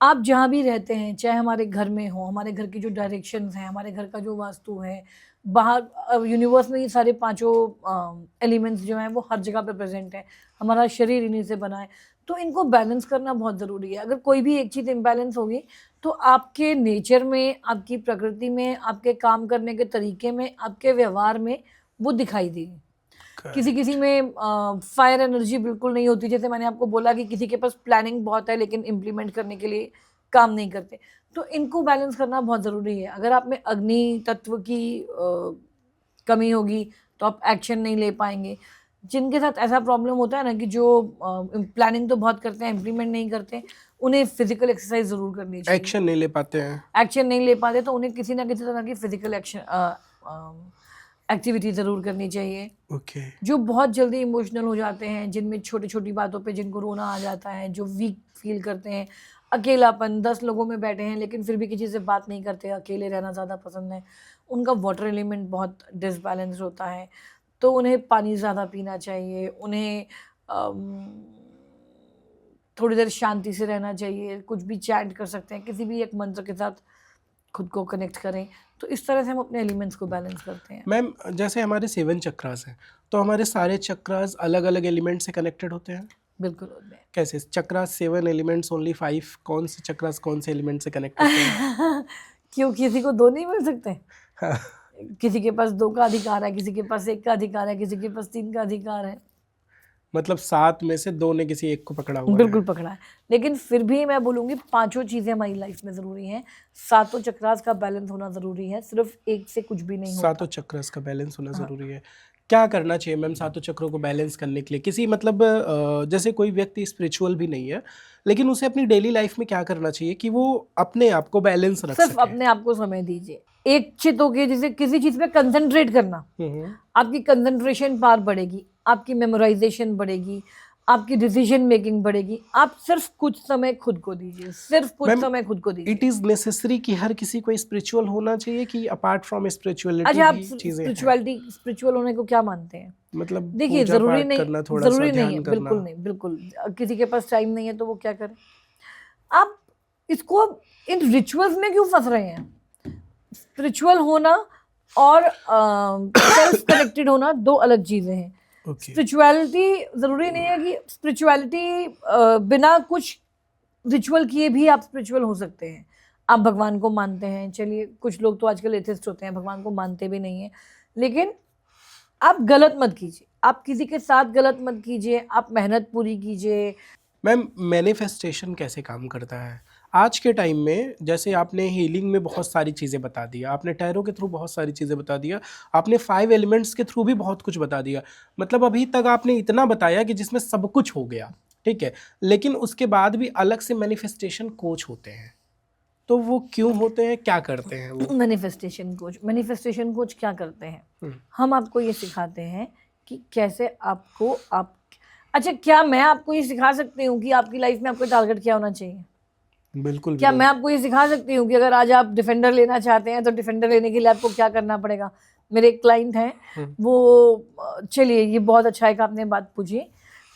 आप जहाँ भी रहते हैं, चाहे हमारे घर में हो, हमारे घर की जो डायरेक्शंस हैं, हमारे घर का जो वास्तु है, बाहर यूनिवर्स में ये सारे पांचों एलिमेंट्स जो हैं वो हर जगह पे प्रेजेंट है। हमारा शरीर इन्हीं से बना है, तो इनको बैलेंस करना बहुत ज़रूरी है। अगर कोई भी एक चीज़ इम्बैलेंस होगी तो आपके नेचर में, आपकी प्रकृति में, आपके काम करने के तरीके में, आपके व्यवहार में वो दिखाई देगी। किसी किसी में फायर एनर्जी बिल्कुल नहीं होती, जैसे मैंने आपको बोला कि किसी के पास प्लानिंग बहुत है लेकिन इम्प्लीमेंट करने के लिए काम नहीं करते। तो इनको बैलेंस करना बहुत ज़रूरी है। अगर आप में अग्नि तत्व की कमी होगी तो आप एक्शन नहीं ले पाएंगे। जिनके साथ ऐसा प्रॉब्लम होता है ना कि जो प्लानिंग तो बहुत करते हैं, इम्प्लीमेंट नहीं करते, उन्हें फिजिकल एक्सरसाइज ज़रूर करनी चाहिए। एक्शन नहीं ले पाते हैं, एक्शन नहीं ले पाते तो उन्हें किसी ना किसी तरह की फिजिकल एक्टिविटी ज़रूर करनी चाहिए। ओके। जो बहुत जल्दी इमोशनल हो जाते हैं, जिनमें छोटी छोटी बातों पे जिनको रोना आ जाता है, जो वीक फील करते हैं, अकेलापन, 10 लोगों में बैठे हैं लेकिन फिर भी किसी से बात नहीं करते, अकेले रहना ज़्यादा पसंद है, उनका वाटर एलिमेंट बहुत डिसबैलेंस होता है, तो उन्हें पानी ज़्यादा पीना चाहिए, उन्हें थोड़ी देर शांति से रहना चाहिए, कुछ भी चैंट कर सकते हैं, किसी भी एक मंत्र के साथ खुद को कनेक्ट करें। तो इस तरह से हम अपने एलिमेंट्स को बैलेंस करते हैं। मैम जैसे हमारे 7 चक्रास हैं, तो हमारे सारे चक्रास अलग अलग एलिमेंट से कनेक्टेड होते हैं? बिल्कुल होते हैं। कैसे? चक्रास 7 एलिमेंट्स ओनली 5, कौन से चक्रास कौन से एलिमेंट से कनेक्ट होते हैं? क्यों, किसी को 2 नहीं मिल सकते? हाँ। किसी के पास 2 का अधिकार है, किसी के पास 1 का अधिकार है, किसी के पास 3 का अधिकार है। मतलब 7 में से 2 ने किसी एक को पकड़ा हुआ बिल्कुल है। पकड़ा है, लेकिन फिर भी मैं बोलूँगी 5 चीज़ें हमारी लाइफ में ज़रूरी हैं। 7 चक्रास का बैलेंस होना ज़रूरी है, सिर्फ एक से कुछ भी नहीं होता। 7 चक्रास का बैलेंस होना ज़रूरी है। क्या करना चाहिए मैम 7 चक्रों को बैलेंस करने के लिए? किसी मतलब जैसे कोई व्यक्ति स्पिरिचुअल भी नहीं है, लेकिन उसे अपनी डेली लाइफ में क्या करना चाहिए कि वो अपने आप को बैलेंस रख सिर्फ सके? अपने आप को समय दीजिए, एक चित होके, जैसे किसी चीज़ पे कंसंट्रेट करना, आपकी कंसंट्रेशन पावर बढ़ेगी, आपकी मेमोराइजेशन बढ़ेगी, आपकी डिसीजन मेकिंग बढ़ेगी। आप सिर्फ कुछ समय खुद को दीजिए, सिर्फ कुछ समय खुद को दीजिए। इट इज़ नेसेसरी कि हर किसी को स्पिरिचुअल होना चाहिए कि अपार्ट फ्रॉम स्पिरिचुअलिटी अच्छा, आप भी चीज़ें हैं? स्पिरिचुअल होने को क्या मानते हैं? मतलब देखिए, पूजा ज़रूरी पाठ नहीं, करना, थोड़ा सा ज़रूरी नहीं ध्यान है, करना। बिल्कुल नहीं, बिल्कुल। किसी के पास टाइम नहीं है तो वो क्या करे? आप इसको इन रिचुअल्स में क्यों फंस रहे हैं? स्पिरिचुअल होना और सेल्फ कनेक्टेड होना 2 अलग चीज़ें हैं। ओके। स्पिरिचुअलिटी ज़रूरी नहीं है कि स्पिरिचुअलिटी बिना कुछ रिचुअल किए भी आप स्पिरिचुअल हो सकते हैं। आप भगवान को मानते हैं, चलिए कुछ लोग तो आजकल एथिस्ट होते हैं, भगवान को मानते भी नहीं हैं, लेकिन आप गलत मत कीजिए, आप किसी के साथ गलत मत कीजिए, आप मेहनत पूरी कीजिए। मैम मैनिफेस्टेशन कैसे काम करता है आज के टाइम में? जैसे आपने हीलिंग में बहुत सारी चीज़ें बता दिया, आपने टैरो के थ्रू बहुत सारी चीज़ें बता दिया, आपने 5 एलिमेंट्स के थ्रू भी बहुत कुछ बता दिया, मतलब अभी तक आपने इतना बताया कि जिसमें सब कुछ हो गया, ठीक है, लेकिन उसके बाद भी अलग से मैनिफेस्टेशन कोच होते हैं, तो वो क्यों होते हैं, क्या करते हैं वो? मैनिफेस्टेशन कोच क्या करते हैं? हम आपको ये सिखाते हैं कि कैसे आपको अच्छा, क्या मैं आपको ये सिखा सकती हूँ कि आपकी लाइफ में आपको टारगेट क्या होना चाहिए? बिल्कुल। क्या मैं आपको ये सिखा सकती हूँ कि अगर आज आप डिफेंडर लेना चाहते हैं तो डिफेंडर लेने के लिए आपको क्या करना पड़ेगा? मेरे एक क्लाइंट हैं, वो चलिए ये बहुत अच्छा है कि आपने बात पूछी।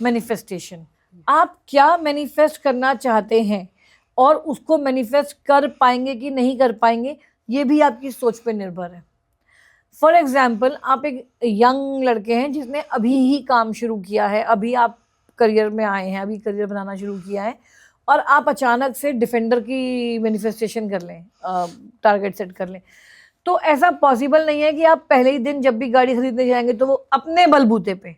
मैनिफेस्टेशन, आप क्या मैनिफेस्ट करना चाहते हैं और उसको मैनिफेस्ट कर पाएंगे कि नहीं कर पाएंगे, ये भी आपकी सोच पे निर्भर है। फॉर एग्जाम्पल, आप एक यंग लड़के हैं जिसने अभी ही काम शुरू किया है, अभी आप करियर में आए हैं, अभी करियर बनाना शुरू किया है, और आप अचानक से डिफेंडर की मैनिफेस्टेशन कर लें, टारगेट सेट कर लें, तो ऐसा पॉसिबल नहीं है कि आप पहले ही दिन जब भी गाड़ी खरीदने जाएंगे तो वो अपने बलबूते पे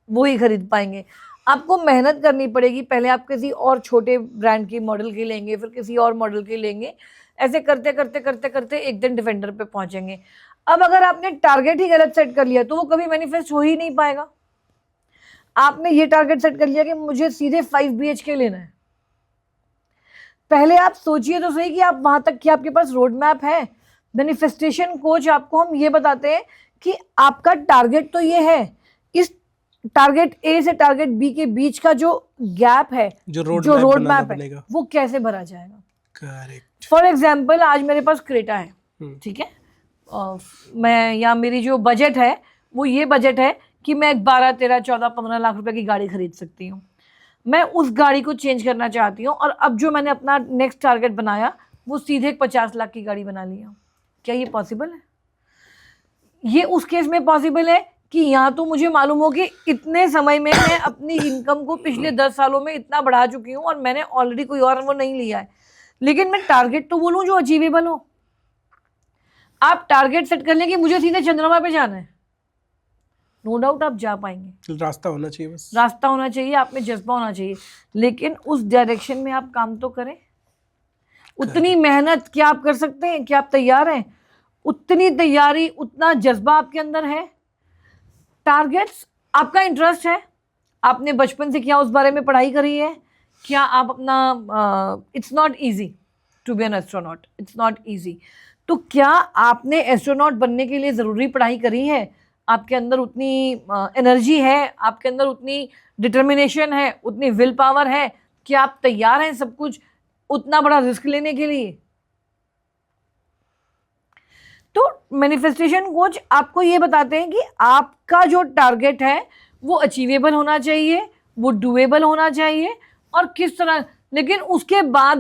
वो ही खरीद पाएंगे। आपको मेहनत करनी पड़ेगी, पहले आप किसी और छोटे ब्रांड की मॉडल की लेंगे, फिर किसी और मॉडल की लेंगे, ऐसे करते करते करते करते एक दिन डिफेंडर पे पहुंचेंगे। अब अगर आपने टारगेट ही गलत सेट कर लिया तो वो कभी मैनिफेस्ट हो ही नहीं पाएगा। आपने ये टारगेट सेट कर लिया कि मुझे सीधे 5 BHK लेना है, पहले आप सोचिए तो सही कि आप वहां तक की आपके पास रोड मैप है। मैनिफेस्टेशन कोच आपको हम ये बताते हैं कि आपका टारगेट तो ये है, इस टारगेट ए से टारगेट बी के बीच का जो गैप है, जो रोड मैप है, वो कैसे भरा जाएगा। करेक्ट। फॉर एग्जाम्पल आज मेरे पास क्रेटा है, ठीक है, मैं या मेरी जो बजट है वो ये बजट है कि मैं 12, 13, 14, 15 लाख रुपए की गाड़ी खरीद सकती हूँ। मैं उस गाड़ी को चेंज करना चाहती हूँ और अब जो मैंने अपना नेक्स्ट टारगेट बनाया वो सीधे 50 लाख की गाड़ी बना लिया। क्या ये पॉसिबल है? ये उस केस में पॉसिबल है कि यहाँ तो मुझे मालूम हो कि इतने समय में मैं अपनी इनकम को पिछले 10 सालों में इतना बढ़ा चुकी हूँ और मैंने ऑलरेडी कोई और वो नहीं लिया है, लेकिन मैं टारगेट तो बोलूँ जो अचीवेबल हो। आप टारगेट सेट कर लें कि मुझे सीधे चंद्रमा पे जाना है, नो डाउट आप जा पाएंगे। रास्ता होना चाहिए, बस रास्ता होना चाहिए, आप में जज्बा होना चाहिए, लेकिन उस डायरेक्शन में आप काम तो करें। उतनी मेहनत क्या आप कर सकते हैं? क्या आप तैयार हैं? उतनी तैयारी, उतना जज्बा आपके अंदर है? टारगेट्स आपका इंटरेस्ट है, आपने बचपन से क्या उस बारे में पढ़ाई करी है? क्या आप अपना it's not easy to be an astronaut, it's not easy. तो क्या आपने एस्ट्रोनॉट बनने के लिए ज़रूरी पढ़ाई करी है? आपके अंदर उतनी एनर्जी है, आपके अंदर उतनी डिटर्मिनेशन है, उतनी विल पावर है? क्या आप तैयार हैं सब कुछ उतना बड़ा रिस्क लेने के लिए? तो मैनिफेस्टेशन कोच आपको ये बताते हैं कि आपका जो टारगेट है वो अचीवेबल होना चाहिए, वो डूएबल होना चाहिए, और किस तरह, लेकिन उसके बाद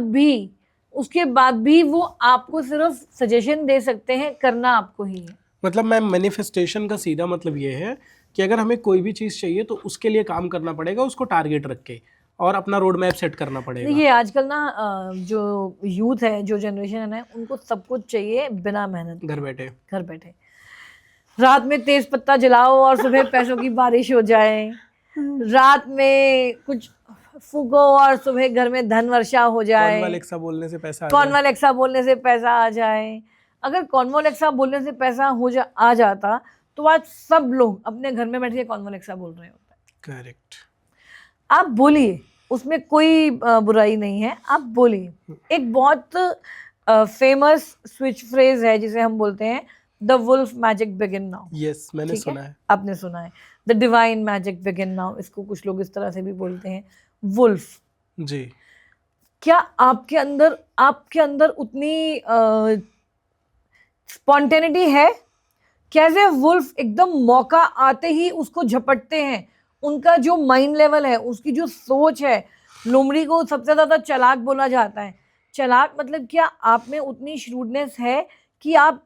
भी वो आपको सिर्फ सजेशन दे सकते हैं, करना आपको ही है। मतलब मैम मैनिफेस्टेशन का सीधा मतलब ये है कि अगर हमें कोई भी चीज़ चाहिए तो उसके लिए काम करना पड़ेगा, उसको टारगेट रख के, और अपना रोड मैप सेट करना पड़ेगा। देखिए आजकल ना जो यूथ है, जो जनरेशन है, उनको सब कुछ चाहिए बिना मेहनत, घर बैठे। रात में तेज पत्ता जलाओ और सुबह पैसों की बारिश हो जाए, रात में कुछ फूको और सुबह घर में धन वर्षा हो जाए, कॉन्वालेक्सा बोलने से पैसा आ जाए। अगर कॉन्वालेक्सा बोलने से पैसा आ जाता तो आज सब लोग अपने घर में बैठ के कॉन्वालेक्सा बोल रहे होते। करेक्ट। आप बोलिए, उसमें कोई बुराई नहीं है, आप बोलिए। एक बहुत फेमस स्विच फ्रेज है जिसे हम बोलते हैं the wolf magic begin now. Yes, मैंने सुना है। आपने सुना है the divine magic begin now, इसको कुछ लोग इस तरह से भी बोलते हैं, वुल्फ जी। क्या आपके अंदर उतनी स्पॉन्टेनिटी है? कैसे वुल्फ एकदम मौका आते ही उसको झपटते हैं, उनका जो माइंड लेवल है, उसकी जो सोच है। लोमड़ी को सबसे ज़्यादा चालाक बोला जाता है। चालाक मतलब क्या? आप में उतनी श्रूडनेस है कि आप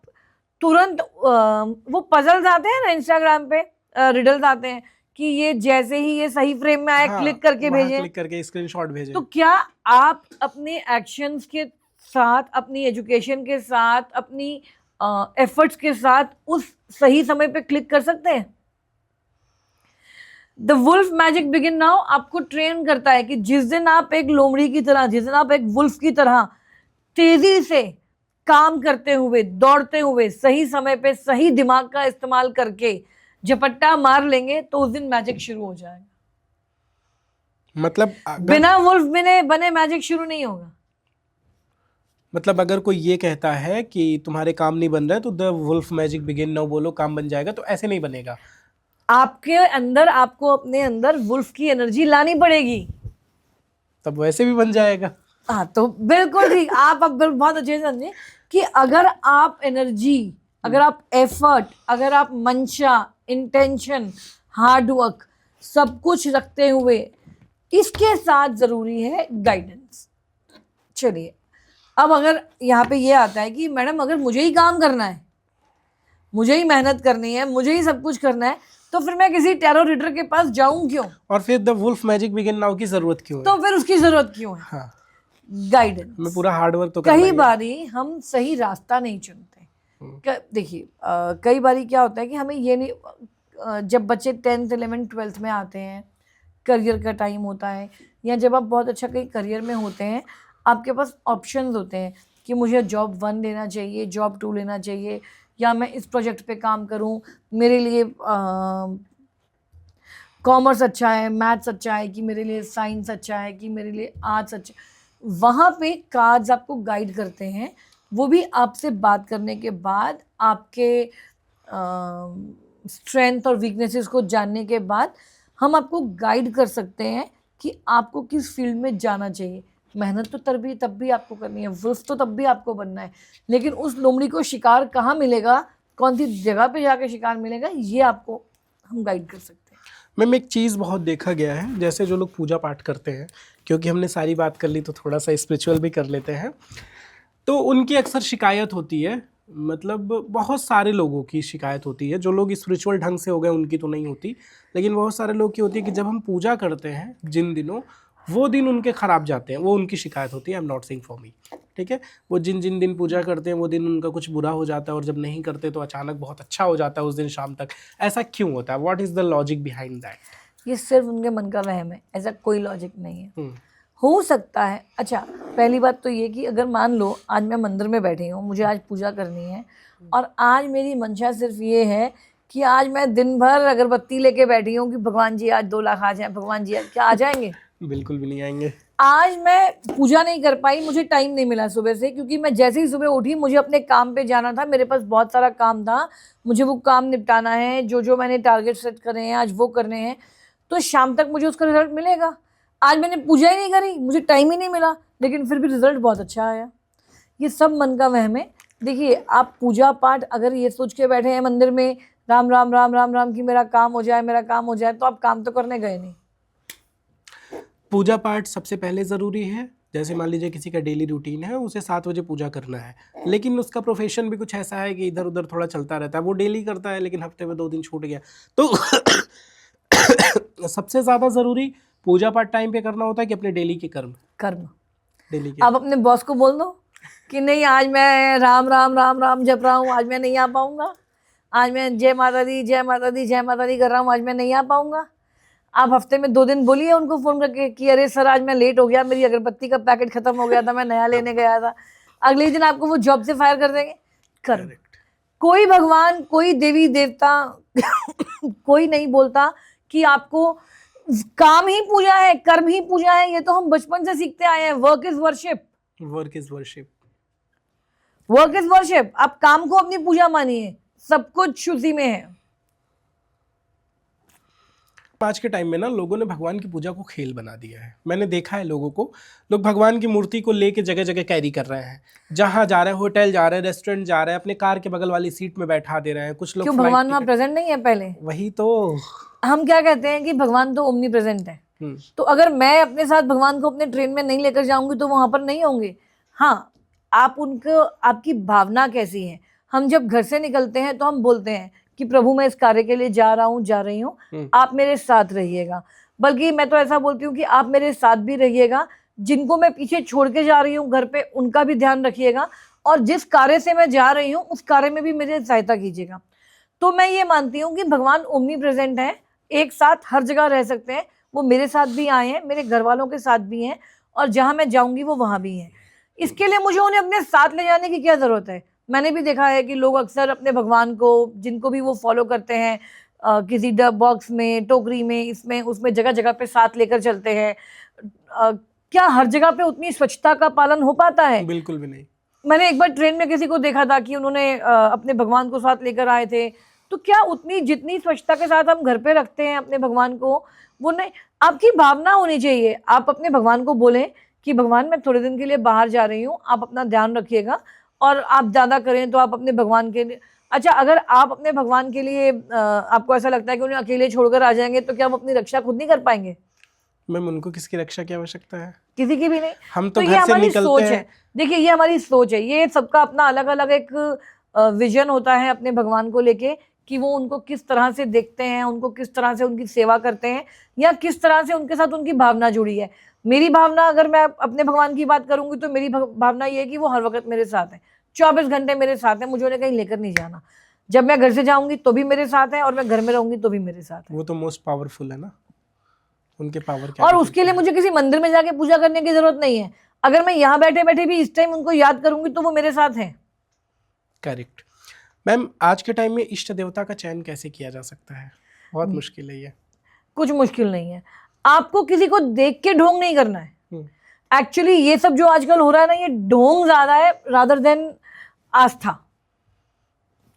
तुरंत वो पजल्स आते हैं ना इंस्टाग्राम पे, रिडल्स आते हैं कि ये जैसे ही ये सही फ्रेम में आए, क्लिक करके भेजें, क्लिक करके स्क्रीनशॉट भेजें। तो क्या आप अपने एक्शंस के साथ, अपनी एजुकेशन के साथ, अपनी एफर्ट्स के साथ उस सही समय पे क्लिक कर सकते हैं? The wolf magic begin now आपको ट्रेन करता है कि जिस दिन आप एक लोमड़ी की तरह, जिस दिन आप एक वुल्फ की तरह तेजी से काम करते हुए, दौड़ते हुए, सही समय पे सही दिमाग का इस्तेमाल करके झपट्टा मार लेंगे तो उस दिन मैजिक शुरू हो जाएगा। मतलब बिना वुल्फ बने मैजिक शुरू नहीं होगा। मतलब अगर कोई ये कहता है कि तुम्हारे काम नहीं बन रहा है तो the wolf magic begin now बोलो, काम बन जाएगा, तो ऐसे नहीं बनेगा। आपको अपने अंदर वुल्फ की एनर्जी लानी पड़ेगी, तब वैसे भी बन जाएगा। हाँ, तो बिल्कुल ठीक। आप अब बहुत अच्छे से समझे कि अगर आप एनर्जी, अगर आप एफर्ट, अगर आप मंशा, इंटेंशन, हार्डवर्क सब कुछ रखते हुए, इसके साथ जरूरी है गाइडेंस। चलिए, अब अगर यहाँ पे ये आता है कि मैडम अगर मुझे ही काम करना है, मुझे ही मेहनत करनी है, मुझे ही सब कुछ करना है, तो तो फिर मैं किसी टैरो रीडर के पास जाऊं क्यों? और फिर the wolf magic begin now की जरूरत क्यों है? तो फिर उसकी जरूरत क्यों है? हाँ, गाइडेंस। मैं पूरा हार्डवर्क तो करना कई ही है। बारी हम सही रास्ता नहीं चुनते। देखिए कई बारी क्या होता है कि हमें ये नहीं जब बच्चे 10th 11th 12th में आते हैं, करियर का टाइम होता है, या जब आप बहुत अच्छा कहीं करियर में होते हैं, आपके पास ऑप्शंस होते हैं कि मुझे जॉब 1 लेना चाहिए, जॉब 2 लेना चाहिए, या मैं इस प्रोजेक्ट पे काम करूं, मेरे लिए कॉमर्स अच्छा है, मैथ्स अच्छा है, कि मेरे लिए साइंस अच्छा है, कि मेरे लिए आर्ट्स अच्छा है। वहाँ पे कार्ड्स आपको गाइड करते हैं, वो भी आपसे बात करने के बाद, आपके स्ट्रेंथ और वीकनेसेस को जानने के बाद हम आपको गाइड कर सकते हैं कि आपको किस फील्ड में जाना चाहिए। मेहनत तो तब भी आपको करनी है, वुल्फ तो तब भी आपको बनना है, लेकिन उस लोमड़ी को शिकार कहाँ मिलेगा, कौन सी जगह पे जाके शिकार मिलेगा, ये आपको हम गाइड कर सकते हैं। मैम एक चीज़ बहुत देखा गया है, जैसे जो लोग पूजा पाठ करते हैं, क्योंकि हमने सारी बात कर ली तो थोड़ा सा स्पिरिचुअल भी कर लेते हैं, तो उनकी अक्सर शिकायत होती है, मतलब बहुत सारे लोगों की शिकायत होती है, जो लोग स्पिरिचुअल ढंग से हो गए उनकी तो नहीं होती, लेकिन बहुत सारे लोग की होती है कि जब हम पूजा करते हैं जिन दिनों, वो दिन उनके ख़राब जाते हैं, वो उनकी शिकायत होती है। I am not saying for me, ठीक है। वो जिन जिन दिन पूजा करते हैं वो दिन उनका कुछ बुरा हो जाता है, और जब नहीं करते तो अचानक बहुत अच्छा हो जाता है उस दिन शाम तक। ऐसा क्यों होता है? What is the logic behind that? ये सिर्फ उनके मन का वहम है, ऐसा कोई लॉजिक नहीं है। हो सकता है, अच्छा पहली बात तो ये कि अगर मान लो आज मैं मंदिर में बैठी हूँ, मुझे आज पूजा करनी है, और आज मेरी मंशा सिर्फ ये है कि आज मैं दिन भर अगरबत्ती लेके बैठी हूँ कि भगवान जी आज 2 लाख आ जाए, भगवान जी आज, क्या आ जाएंगे? बिल्कुल भी नहीं आएंगे। आज मैं पूजा नहीं कर पाई, मुझे टाइम नहीं मिला सुबह से, क्योंकि मैं जैसे ही सुबह उठी मुझे अपने काम पे जाना था, मेरे पास बहुत सारा काम था, मुझे वो काम निपटाना है, जो जो मैंने टारगेट सेट करे हैं आज वो करने हैं, तो शाम तक मुझे उसका रिजल्ट मिलेगा। आज मैंने पूजा ही नहीं करी, मुझे टाइम ही नहीं मिला, लेकिन फिर भी रिजल्ट बहुत अच्छा आया। ये सब मन का वहम है। देखिए आप पूजा पाठ अगर ये सोच के बैठे हैं मंदिर में, राम राम राम राम राम कि मेरा काम हो जाए, मेरा काम हो जाए, तो आप काम तो करने गए नहीं। पूजा पाठ सबसे पहले ज़रूरी है। जैसे मान लीजिए किसी का डेली रूटीन है, उसे 7 बजे पूजा करना है, लेकिन उसका प्रोफेशन भी कुछ ऐसा है कि इधर उधर थोड़ा चलता रहता है, वो डेली करता है लेकिन हफ्ते में 2 दिन छूट गया, तो सबसे ज़्यादा ज़रूरी पूजा पाठ टाइम पे करना होता है कि अपने डेली के कर्म डेली के। आप अपने बॉस को बोल दो कि नहीं आज मैं राम राम राम राम जप रहा हूँ, आज मैं नहीं आ पाऊँगा, आज मैं जय माता दी जय माता दी जय माता दी कर रहा हूँ, आज मैं नहीं आ पाऊँगा। आप हफ्ते में 2 दिन बोलिए उनको फ़ोन करके कि अरे सर आज मैं लेट हो गया, मेरी अगरबत्ती का पैकेट ख़त्म हो गया था, मैं नया लेने गया था। अगले दिन आपको वो जॉब से फायर कर देंगे। कर्म। कोई भगवान, कोई देवी देवता कोई नहीं बोलता कि आपको काम ही पूजा है, कर्म ही पूजा है। ये तो हम बचपन से सीखते आए हैं, work is worship. Work is worship. Work is worship. आप काम को अपनी पूजा मानिए, सब कुछ उसी में है। आज के टाइम में ना लोगों ने भगवान की पूजा को खेल बना दिया है। मैंने देखा है लोगों को, लोग भगवान की मूर्ति को लेके जगह जगह कैरी कर रहे हैं, जहां जा रहे हैं, होटल जा रहे हैं, रेस्टोरेंट जा रहे हैं, अपने कार के बगल वाली सीट में बैठा दे रहे हैं। कुछ लोग क्यों भगवान वहां प्रेजेंट नहीं है? पहले वही तो हम क्या कहते हैं कि भगवान तो ओमनी प्रेजेंट है, तो अगर मैं अपने साथ भगवान को अपने ट्रेन में नहीं लेकर जाऊंगी तो वहां पर नहीं होंगे। हाँ, आप उनको, आपकी भावना कैसी है। हम जब घर से निकलते हैं तो हम बोलते हैं कि प्रभु मैं इस कार्य के लिए जा रहा हूँ, जा रही हूँ, आप मेरे साथ रहिएगा। बल्कि मैं तो ऐसा बोलती हूँ कि आप मेरे साथ भी रहिएगा, जिनको मैं पीछे छोड़ के जा रही हूँ घर पे उनका भी ध्यान रखिएगा, और जिस कार्य से मैं जा रही हूँ उस कार्य में भी मेरी सहायता कीजिएगा। तो मैं ये मानती हूँ कि भगवान ओमनी प्रेजेंट है, एक साथ हर जगह रह सकते हैं। वो मेरे साथ भी आए हैं, मेरे घर वालों के साथ भी हैं, और जहाँ मैं जाऊँगी वो वहाँ भी हैं। इसके लिए मुझे उन्हें अपने साथ ले जाने की क्या ज़रूरत है। मैंने भी देखा है कि लोग अक्सर अपने भगवान को, जिनको भी वो फॉलो करते हैं, किसी डब बॉक्स में, टोकरी में, इसमें उसमें, जगह जगह पे साथ लेकर चलते हैं। क्या हर जगह पे उतनी स्वच्छता का पालन हो पाता है? बिल्कुल भी नहीं। मैंने एक बार ट्रेन में किसी को देखा था कि उन्होंने अपने भगवान को साथ लेकर आए थे। तो क्या उतनी जितनी स्वच्छता के साथ हम घर पे रखते हैं अपने भगवान को, वो नहीं। आपकी भावना होनी चाहिए। आप अपने भगवान को बोलें कि भगवान मैं थोड़े दिन के लिए बाहर जा रही हूँ, आप अपना ध्यान रखिएगा, और आप ज़्यादा करें तो आप अपने भगवान के लिए, अच्छा अगर आप अपने भगवान के लिए आपको ऐसा लगता है कि उन्हें अकेले छोड़कर आ जाएंगे तो क्या वो अपनी रक्षा खुद नहीं कर पाएंगे? मैम उनको किसकी रक्षा की आवश्यकता है? किसी की भी नहीं। हम तो ये घर से हमारी निकलते सोच हैं। है। देखिए ये हमारी सोच है, ये सबका अपना अलग अलग एक विजन होता है अपने भगवान को लेके कि वो उनको किस तरह से देखते हैं, उनको किस तरह से उनकी सेवा करते हैं, या किस तरह से उनके साथ उनकी भावना जुड़ी है। मेरी भावना, अगर मैं अपने भगवान की बात करूंगी तो मेरी भावना ये है कि वो हर वक्त मेरे साथ है, 24 घंटे मेरे साथ है, मुझे उन्हें कहीं लेकर नहीं जाना। जब मैं घर से जाऊंगी तो भी मेरे साथ है, और मैं घर में रहूंगी तो भी मेरे साथ है। वो तो मोस्ट पावरफुल है ना, उनके पावर क्या। और उसके लिए मुझे किसी मंदिर में जाके पूजा करने की जरूरत नहीं है। अगर मैं यहाँ बैठे बैठे भी इस टाइम उनको याद करूंगी तो वो मेरे साथ हैं। करेक्ट। मैम, आज के टाइम में इष्ट देवता का चयन कैसे किया जा सकता है? बहुत मुश्किल है ये। कुछ मुश्किल नहीं है, आपको किसी को देख के ढोंग नहीं करना है। एक्चुअली ये सब जो आजकल हो रहा है ना, ये ढोंग ज्यादा है रादर देन आस्था।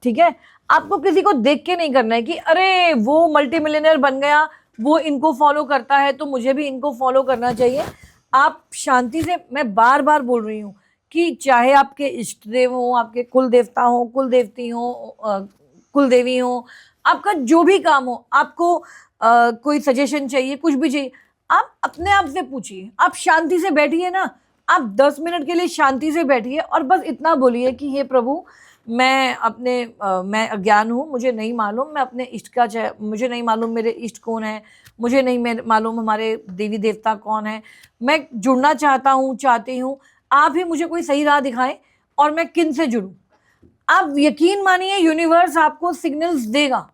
ठीक है, आपको किसी को देख के नहीं करना है कि अरे वो मल्टी मिलियनर बन गया, वो इनको फॉलो करता है तो मुझे भी इनको फॉलो करना चाहिए। आप शांति से, मैं बार बार बोल रही हूँ कि चाहे आपके इष्ट देव हो, आपके कुल देवता हो, कुल देवती हो, कुल देवी हो, आपका जो भी काम हो, आपको कोई सजेशन चाहिए, कुछ भी चाहिए, आप अपने आप से पूछिए। आप शांति से बैठिए ना, आप 10 मिनट के लिए शांति से बैठिए और बस इतना बोलिए कि हे प्रभु, मैं अज्ञान हूँ, मुझे नहीं मालूम मैं अपने इष्ट का, मुझे नहीं मालूम मेरे इष्ट कौन है, मुझे नहीं मालूम हमारे देवी देवता कौन है, मैं जुड़ना चाहती हूँ, आप ही मुझे कोई सही राह दिखाएं और मैं किन से जुड़ूं। आप यकीन मानिए यूनिवर्स आपको सिग्नल्स देगा।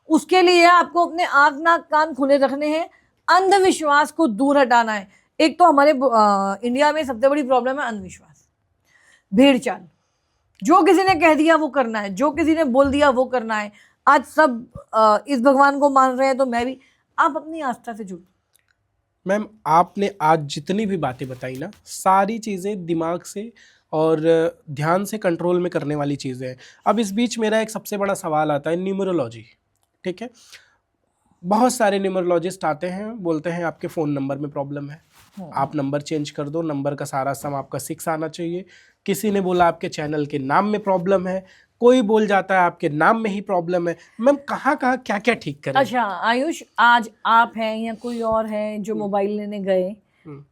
उसके लिए आपको अपने आँख नाक कान खुले रखने हैं, अंधविश्वास को दूर हटाना है। एक तो हमारे इंडिया में सबसे बड़ी प्रॉब्लम है अंधविश्वास, भेड़ चाल। जो किसी ने कह दिया वो करना है, जो किसी ने बोल दिया वो करना है। आज सब इस भगवान को मान रहे हैं तो मैं भी। आप अपनी आस्था से जुड़ो। मैम, आपने आज जितनी भी बातें बताई ना, सारी चीज़ें दिमाग से और ध्यान से कंट्रोल में करने वाली चीज़ें हैं। अब इस बीच मेरा एक सबसे बड़ा सवाल आता है, न्यूमरोलॉजी। ठीक है, बहुत सारे न्यूमरोलॉजिस्ट आते हैं, बोलते हैं आपके फ़ोन नंबर में प्रॉब्लम है, आप नंबर चेंज कर दो, नंबर का सारा सम आपका 6 आना चाहिए। किसी ने बोला आपके चैनल के नाम में प्रॉब्लम है, कोई बोल जाता है आपके नाम में ही प्रॉब्लम है। मैम, कहाँ क्या क्या ठीक करें? अच्छा आयुष, आज आप हैं या कोई और है जो मोबाइल लेने गए,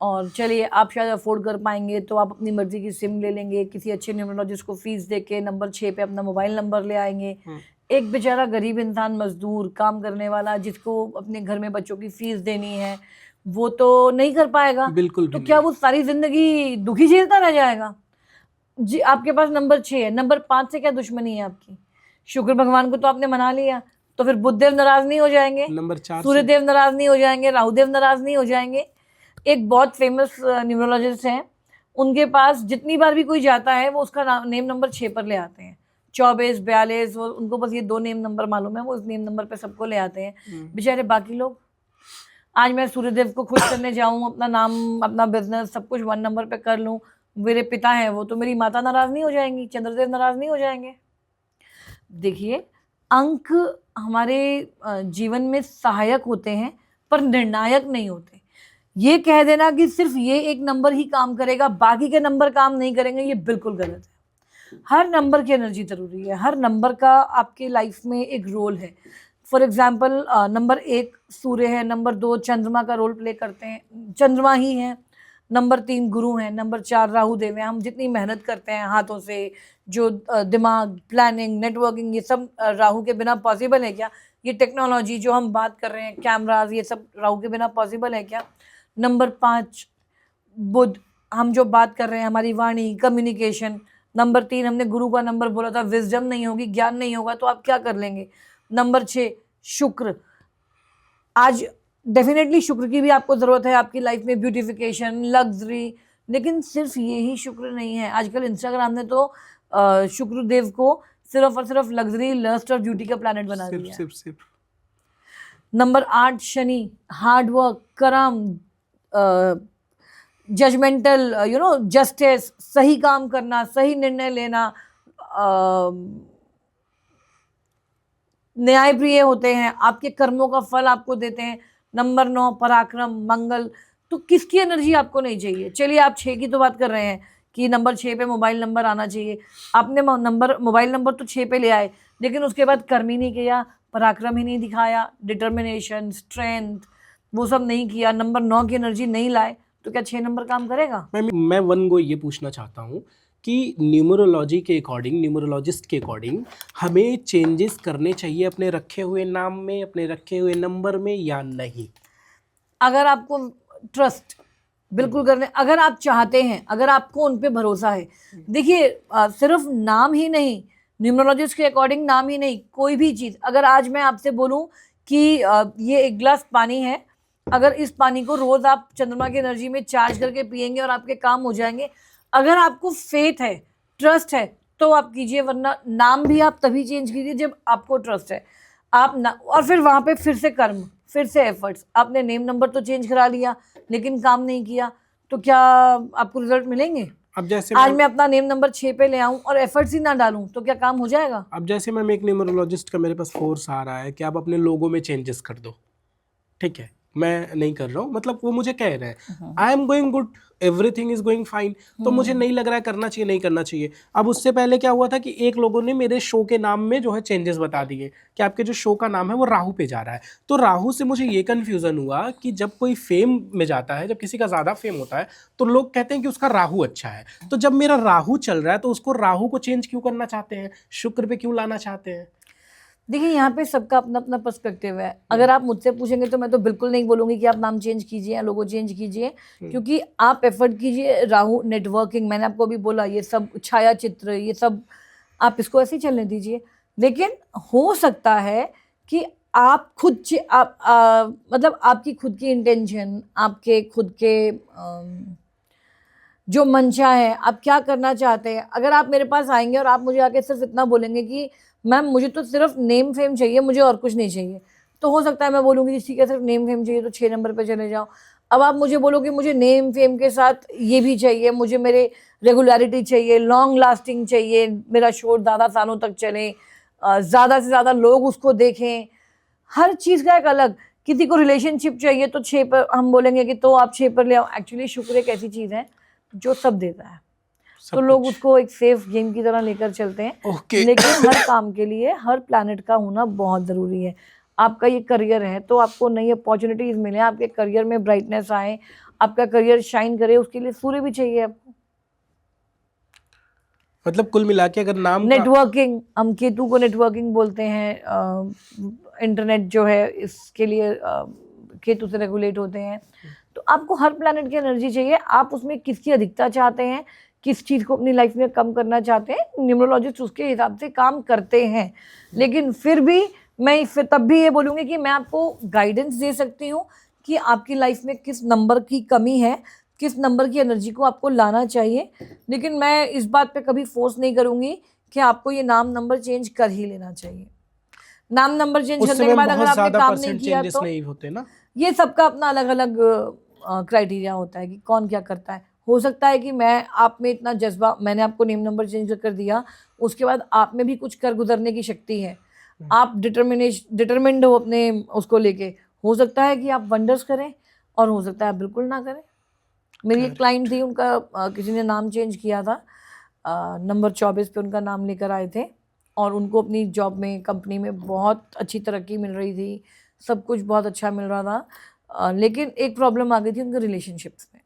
और चलिए आप शायद अफोर्ड कर पाएंगे तो आप अपनी मर्जी की सिम ले लेंगे, किसी अच्छे न्यूमरोलॉजिस्ट को फीस दे के नंबर 6 पे अपना मोबाइल नंबर ले आएंगे। एक बेचारा गरीब इंसान, मजदूर, काम करने वाला, जिसको अपने घर में बच्चों की फीस देनी है, वो तो नहीं कर पाएगा। बिल्कुल तो क्या वो सारी जिंदगी दुखी झेलता रह जाएगा? जी, आपके पास नंबर 6 है, नंबर 5 से क्या दुश्मनी है आपकी? शुक्र भगवान को तो आपने मना लिया, तो फिर बुधदेव नाराज नहीं हो जाएंगे, नंबर 4 सूर्यदेव नाराज नहीं हो जाएंगे, राहुदेव नाराज नहीं हो जाएंगे। एक बहुत फेमस न्यूमरोलॉजिस्ट हैं, उनके पास जितनी बार भी कोई जाता है वो उसका नेम नंबर 6 पर ले आते हैं। 24, 42, वो उनको बस ये 2 नेम नंबर मालूम है, वो इस नेम नंबर पे सबको ले आते हैं। बेचारे बाकी लोग, आज मैं सूर्यदेव को खुश करने जाऊं, अपना नाम, अपना बिजनेस, सब कुछ 1 नंबर पे कर लूं, मेरे पिता हैं वो तो मेरी माता नाराज नहीं हो जाएंगी, चंद्रदेव नाराज नहीं हो जाएंगे? देखिए, अंक हमारे जीवन में सहायक होते हैं पर निर्णायक नहीं होते। ये कह देना कि सिर्फ ये एक नंबर ही काम करेगा, बाकी के नंबर काम नहीं करेंगे, ये बिल्कुल गलत है। हर नंबर की एनर्जी जरूरी है, हर नंबर का आपके लाइफ में एक रोल है। फॉर एग्जाम्पल, नंबर 1 सूर्य है, नंबर 2 चंद्रमा का रोल प्ले करते हैं, चंद्रमा ही है, नंबर 3 गुरु हैं, नंबर 4 राहु देव हैं। हम जितनी मेहनत करते हैं हाथों से, जो दिमाग, प्लानिंग, नेटवर्किंग, ये सब राहु के बिना पॉसिबल है क्या? ये टेक्नोलॉजी जो हम बात कर रहे हैं, कैमराज, ये सब राहु के बिना पॉसिबल है क्या? नंबर 5 बुध, हम जो बात कर रहे हैं, हमारी वाणी, कम्युनिकेशन। नंबर 3 हमने गुरु का नंबर बोला था, विजडम नहीं होगी, ज्ञान नहीं होगा तो आप क्या कर लेंगे? नंबर 6 शुक्र। आज डेफिनेटली शुक्र की भी आपको ज़रूरत है आपकी लाइफ में, ब्यूटिफिकेशन, लग्जरी, लेकिन सिर्फ ये ही शुक्र नहीं है। आजकल इंस्टाग्राम ने तो शुक्रदेव को सिर्फ और सिर्फ लग्जरी, लस्ट और ब्यूटी का प्लैनेट बना दिया है। सिर्फ। नंबर 8 शनि, हार्ड वर्क, कर्म, जजमेंटल, जस्टिस, सही काम करना, सही निर्णय लेना, न्यायप्रिय होते हैं, आपके कर्मों का फल आपको देते हैं। नंबर 9 पराक्रम, मंगल। तो किसकी एनर्जी आपको नहीं चाहिए? चलिए, आप 6 की तो बात कर रहे हैं कि नंबर 6 पे मोबाइल नंबर आना चाहिए। आपने मोबाइल नंबर तो 6 पे ले आए, लेकिन उसके बाद कर्म ही नहीं किया, पराक्रम ही नहीं दिखाया, डिटर्मिनेशन, स्ट्रेंथ, वो सब नहीं किया, नंबर 9 की एनर्जी नहीं लाए, तो क्या 6 नंबर काम करेगा? मैं वन गो ये पूछना चाहता हूँ कि न्यूमरोलॉजी के अकॉर्डिंग, न्यूमरोलॉजिस्ट के अकॉर्डिंग हमें चेंजेस करने चाहिए अपने रखे हुए नाम में, अपने रखे हुए नंबर में या नहीं? अगर आपको ट्रस्ट बिल्कुल करने, अगर आप चाहते हैं, अगर आपको उन पे भरोसा है, देखिए सिर्फ नाम ही नहीं, न्यूमरोलॉजिस्ट के अकॉर्डिंग नाम ही नहीं, कोई भी चीज़, अगर आज मैं आपसे बोलूं कि ये एक गिलास पानी है, अगर इस पानी को रोज आप चंद्रमा की एनर्जी में चार्ज करके पिएंगे और आपके काम हो जाएंगे, अगर आपको फेथ है, ट्रस्ट है, तो आप कीजिए, वरना नाम भी आप तभी चेंज कीजिए जब आपको ट्रस्ट है। आप ना, और फिर वहाँ पे फिर से कर्म, फिर से एफर्ट्स, आपने नेम नंबर तो चेंज करा लिया लेकिन काम नहीं किया, तो क्या आपको रिजल्ट मिलेंगे? अब जैसे आज मैं अपना नेम नंबर 6 पे ले आऊं और एफर्ट्स ही ना डालूं तो क्या काम हो जाएगा? अब जैसे मैम एक न्यूमरोलॉजिस्ट का मेरे पास फोर्स आ रहा है कि आप अपने लोगों में चेंजेस कर दो, ठीक है, मैं नहीं कर रहा हूँ, मतलब वो मुझे कह रहे हैं I am going good, everything is going fine, तो मुझे नहीं लग रहा है करना चाहिए, नहीं करना चाहिए। अब उससे पहले क्या हुआ था कि एक लोगों ने मेरे शो के नाम में जो है चेंजेस बता दिए कि आपके जो शो का नाम है वो राहु पे जा रहा है। तो राहु से मुझे ये कन्फ्यूजन हुआ कि जब कोई फेम में जाता है, जब किसी का ज़्यादा फेम होता है तो लोग कहते हैं कि उसका राहु अच्छा है, तो जब मेरा राहु चल रहा है तो उसको राहु को चेंज क्यों करना चाहते हैं, शुक्र पे क्यों लाना चाहते हैं? देखिए, यहाँ पे सबका अपना अपना पर्सपेक्टिव है। अगर आप मुझसे पूछेंगे तो मैं तो बिल्कुल नहीं बोलूंगी कि आप नाम चेंज कीजिए या लोगो चेंज कीजिए, क्योंकि आप एफर्ट कीजिए। राहु नेटवर्किंग, मैंने आपको अभी बोला, ये सब छाया चित्र, ये सब आप इसको ऐसे ही चलने दीजिए। लेकिन हो सकता है कि आप खुद मतलब आपकी खुद की इंटेंशन, आपके खुद के जो मंशा है, आप क्या करना चाहते हैं, अगर आप मेरे पास आएंगे और आप मुझे आके सिर्फ इतना बोलेंगे कि मैम मुझे तो सिर्फ नेम फेम चाहिए, मुझे और कुछ नहीं चाहिए, तो हो सकता है मैं बोलूँगी ठीक है, सिर्फ नेम फेम चाहिए तो 6 नंबर पे चले जाओ। अब आप मुझे बोलो कि मुझे नेम फेम के साथ ये भी चाहिए, मुझे मेरे रेगुलरिटी चाहिए, लॉन्ग लास्टिंग चाहिए, मेरा शो ज़्यादा सालों तक चले, ज़्यादा से ज़्यादा लोग उसको देखें, हर चीज़ का एक अलग। किसी को रिलेशनशिप चाहिए तो 6 पर हम बोलेंगे कि तो आप 6 पर ले आओ। एक्चुअली शुक्र एक ऐसी चीज़ है जो सब देता है, तो लोग उसको एक सेफ गेम की तरह लेकर चलते हैं। लेकिन हर काम के लिए हर प्लैनेट का होना बहुत ज़रूरी है। आपका ये करियर है तो आपको नई अपॉर्चुनिटीज़ मिले, आपके करियर में ब्राइटनेस आए, आपका करियर शाइन करे, उसके लिए सूर्य भी चाहिए आपको। मतलब कुल मिला के अगर नाम नेटवर्किंग, हम केतु को नेटवर्किंग बोलते हैं, इंटरनेट जो है इसके लिए केतु से रेगुलेट होते हैं। तो आपको हर प्लैनेट की एनर्जी चाहिए, आप उसमें किसकी अधिकता चाहते हैं, किस चीज़ को अपनी लाइफ में कम करना चाहते हैं, न्यूमरोलॉजिस्ट उसके हिसाब से काम करते हैं। लेकिन फिर भी मैं तब भी ये बोलूँगी कि मैं आपको गाइडेंस दे सकती हूँ कि आपकी लाइफ में किस नंबर की कमी है, किस नंबर की एनर्जी को आपको लाना चाहिए। लेकिन मैं इस बात पे कभी फोर्स नहीं करूँगी कि आपको ये नाम नंबर चेंज कर ही लेना चाहिए। नाम नंबर चेंज करने के बाद अगर आपने काम नहीं किया तो नहीं होते ना, ये सबका अपना अलग अलग क्राइटेरिया होता है कि कौन क्या करता है। हो सकता है कि मैं आप में इतना जज्बा, मैंने आपको नेम नंबर चेंज कर दिया, उसके बाद आप में भी कुछ कर गुजरने की शक्ति है, आप डिटरमिन्ड हो अपने उसको लेके। हो सकता है कि आप वंडर्स करें और हो सकता है आप बिल्कुल ना करें। मेरी एक क्लाइंट थी, उनका किसी ने नाम चेंज किया था, नंबर 24 पे उनका नाम लेकर आए थे और उनको अपनी जॉब में, कंपनी में बहुत अच्छी तरक्की मिल रही थी, सब कुछ बहुत अच्छा मिल रहा था। लेकिन एक प्रॉब्लम आ गई थी उनके रिलेशनशिप्स में।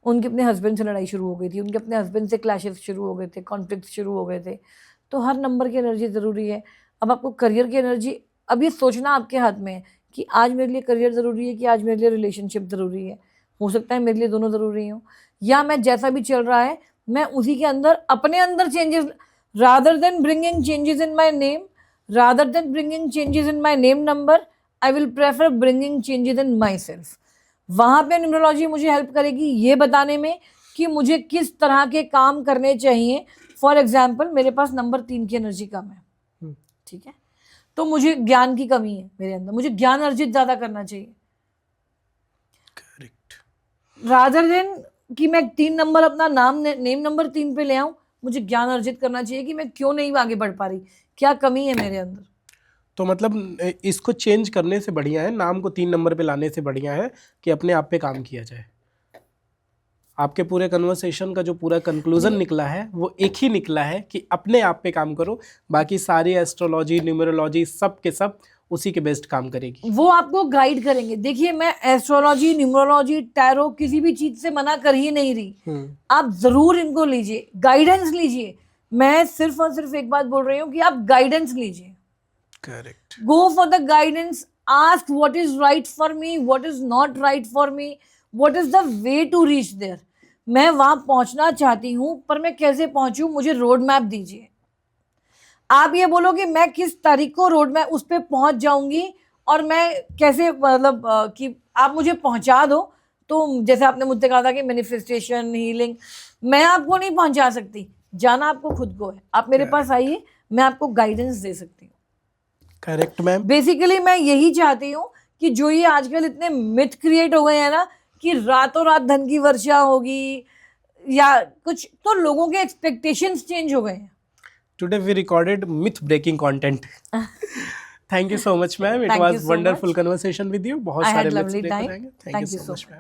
उनके अपने हस्बैंड से लड़ाई शुरू हो गई थी, उनके अपने हस्बैंड से क्लैशेस शुरू हो गए थे, कॉन्फ्लिक्ट शुरू हो गए थे। तो हर नंबर की एनर्जी ज़रूरी है। अब आपको करियर की एनर्जी, अब ये सोचना आपके हाथ में है कि आज मेरे लिए करियर ज़रूरी है कि आज मेरे लिए रिलेशनशिप ज़रूरी है। हो सकता है मेरे लिए दोनों ज़रूरी हों, या मैं जैसा भी चल रहा है मैं उसी के अंदर अपने अंदर changes, rather than bringing changes in my name, rather than bringing changes in my name number, I will prefer bringing changes in my self. वहाँ पे न्यूमरोलॉजी मुझे हेल्प करेगी ये बताने में कि मुझे किस तरह के काम करने चाहिए। फॉर एग्जाम्पल, मेरे पास नंबर 3 की एनर्जी कम है, ठीक है, तो मुझे ज्ञान की कमी है मेरे अंदर, मुझे ज्ञान अर्जित ज़्यादा करना चाहिए। रादर देन कि मैं 3 नंबर अपना नेम नंबर 3 पे ले आऊँ, मुझे ज्ञान अर्जित करना चाहिए कि मैं क्यों नहीं आगे बढ़ पा रही, क्या कमी है मेरे अंदर। तो मतलब इसको चेंज करने से बढ़िया है, नाम को 3 नंबर पे लाने से बढ़िया है कि अपने आप पे काम किया जाए। आपके पूरे कन्वर्सेशन का जो पूरा कंक्लूजन निकला है वो एक ही निकला है कि अपने आप पे काम करो, बाकी सारी एस्ट्रोलॉजी, न्यूमरोलॉजी सब के सब उसी के बेस्ट काम करेगी। वो आपको गाइड करेंगे। देखिए, मैं एस्ट्रोलॉजी, न्यूमरोलॉजी, टैरो किसी भी चीज से मना कर ही नहीं रही। आप जरूर इनको लीजिए, गाइडेंस लीजिए। मैं सिर्फ और सिर्फ एक बात बोल रही हूँ कि आप गाइडेंस लीजिए। Correct. Go for the guidance, ask what is right for me, what is not right for me, what is the way to reach there. मैं वहां पहुंचना चाहती हूँ, पर मैं कैसे पहुंचूं, मुझे रोड मैप दीजिए। आप ये बोलो कि मैं किस तारीख को रोड मैप उस पर पहुंच जाऊंगी और मैं कैसे, मतलब कि आप मुझे पहुंचा दो। तो जैसे आपने मुझसे कहा था कि मैनिफेस्टेशन, हीलिंग, मैं आपको नहीं पहुंचा सकती, जाना आपको खुद को है। आप मेरे पास आइए, मैं आपको गाइडेंस दे सकती हूँ। Correct ma'am. बेसिकली मैं यही चाहती हूँ कि जो ये आजकल इतने मिथ क्रिएट हो गए हैं ना कि रातों रात धन की वर्षा होगी या कुछ, तो लोगों के एक्सपेक्टेशंस चेंज हो गए हैं। Today we recorded myth breaking content. Thank you so much, ma'am. It Thank you was so wonderful much. conversation with you. बहुत I had सारे myths lovely break हो time. जाएंगे. Thank Thank you you so so much, ma'am.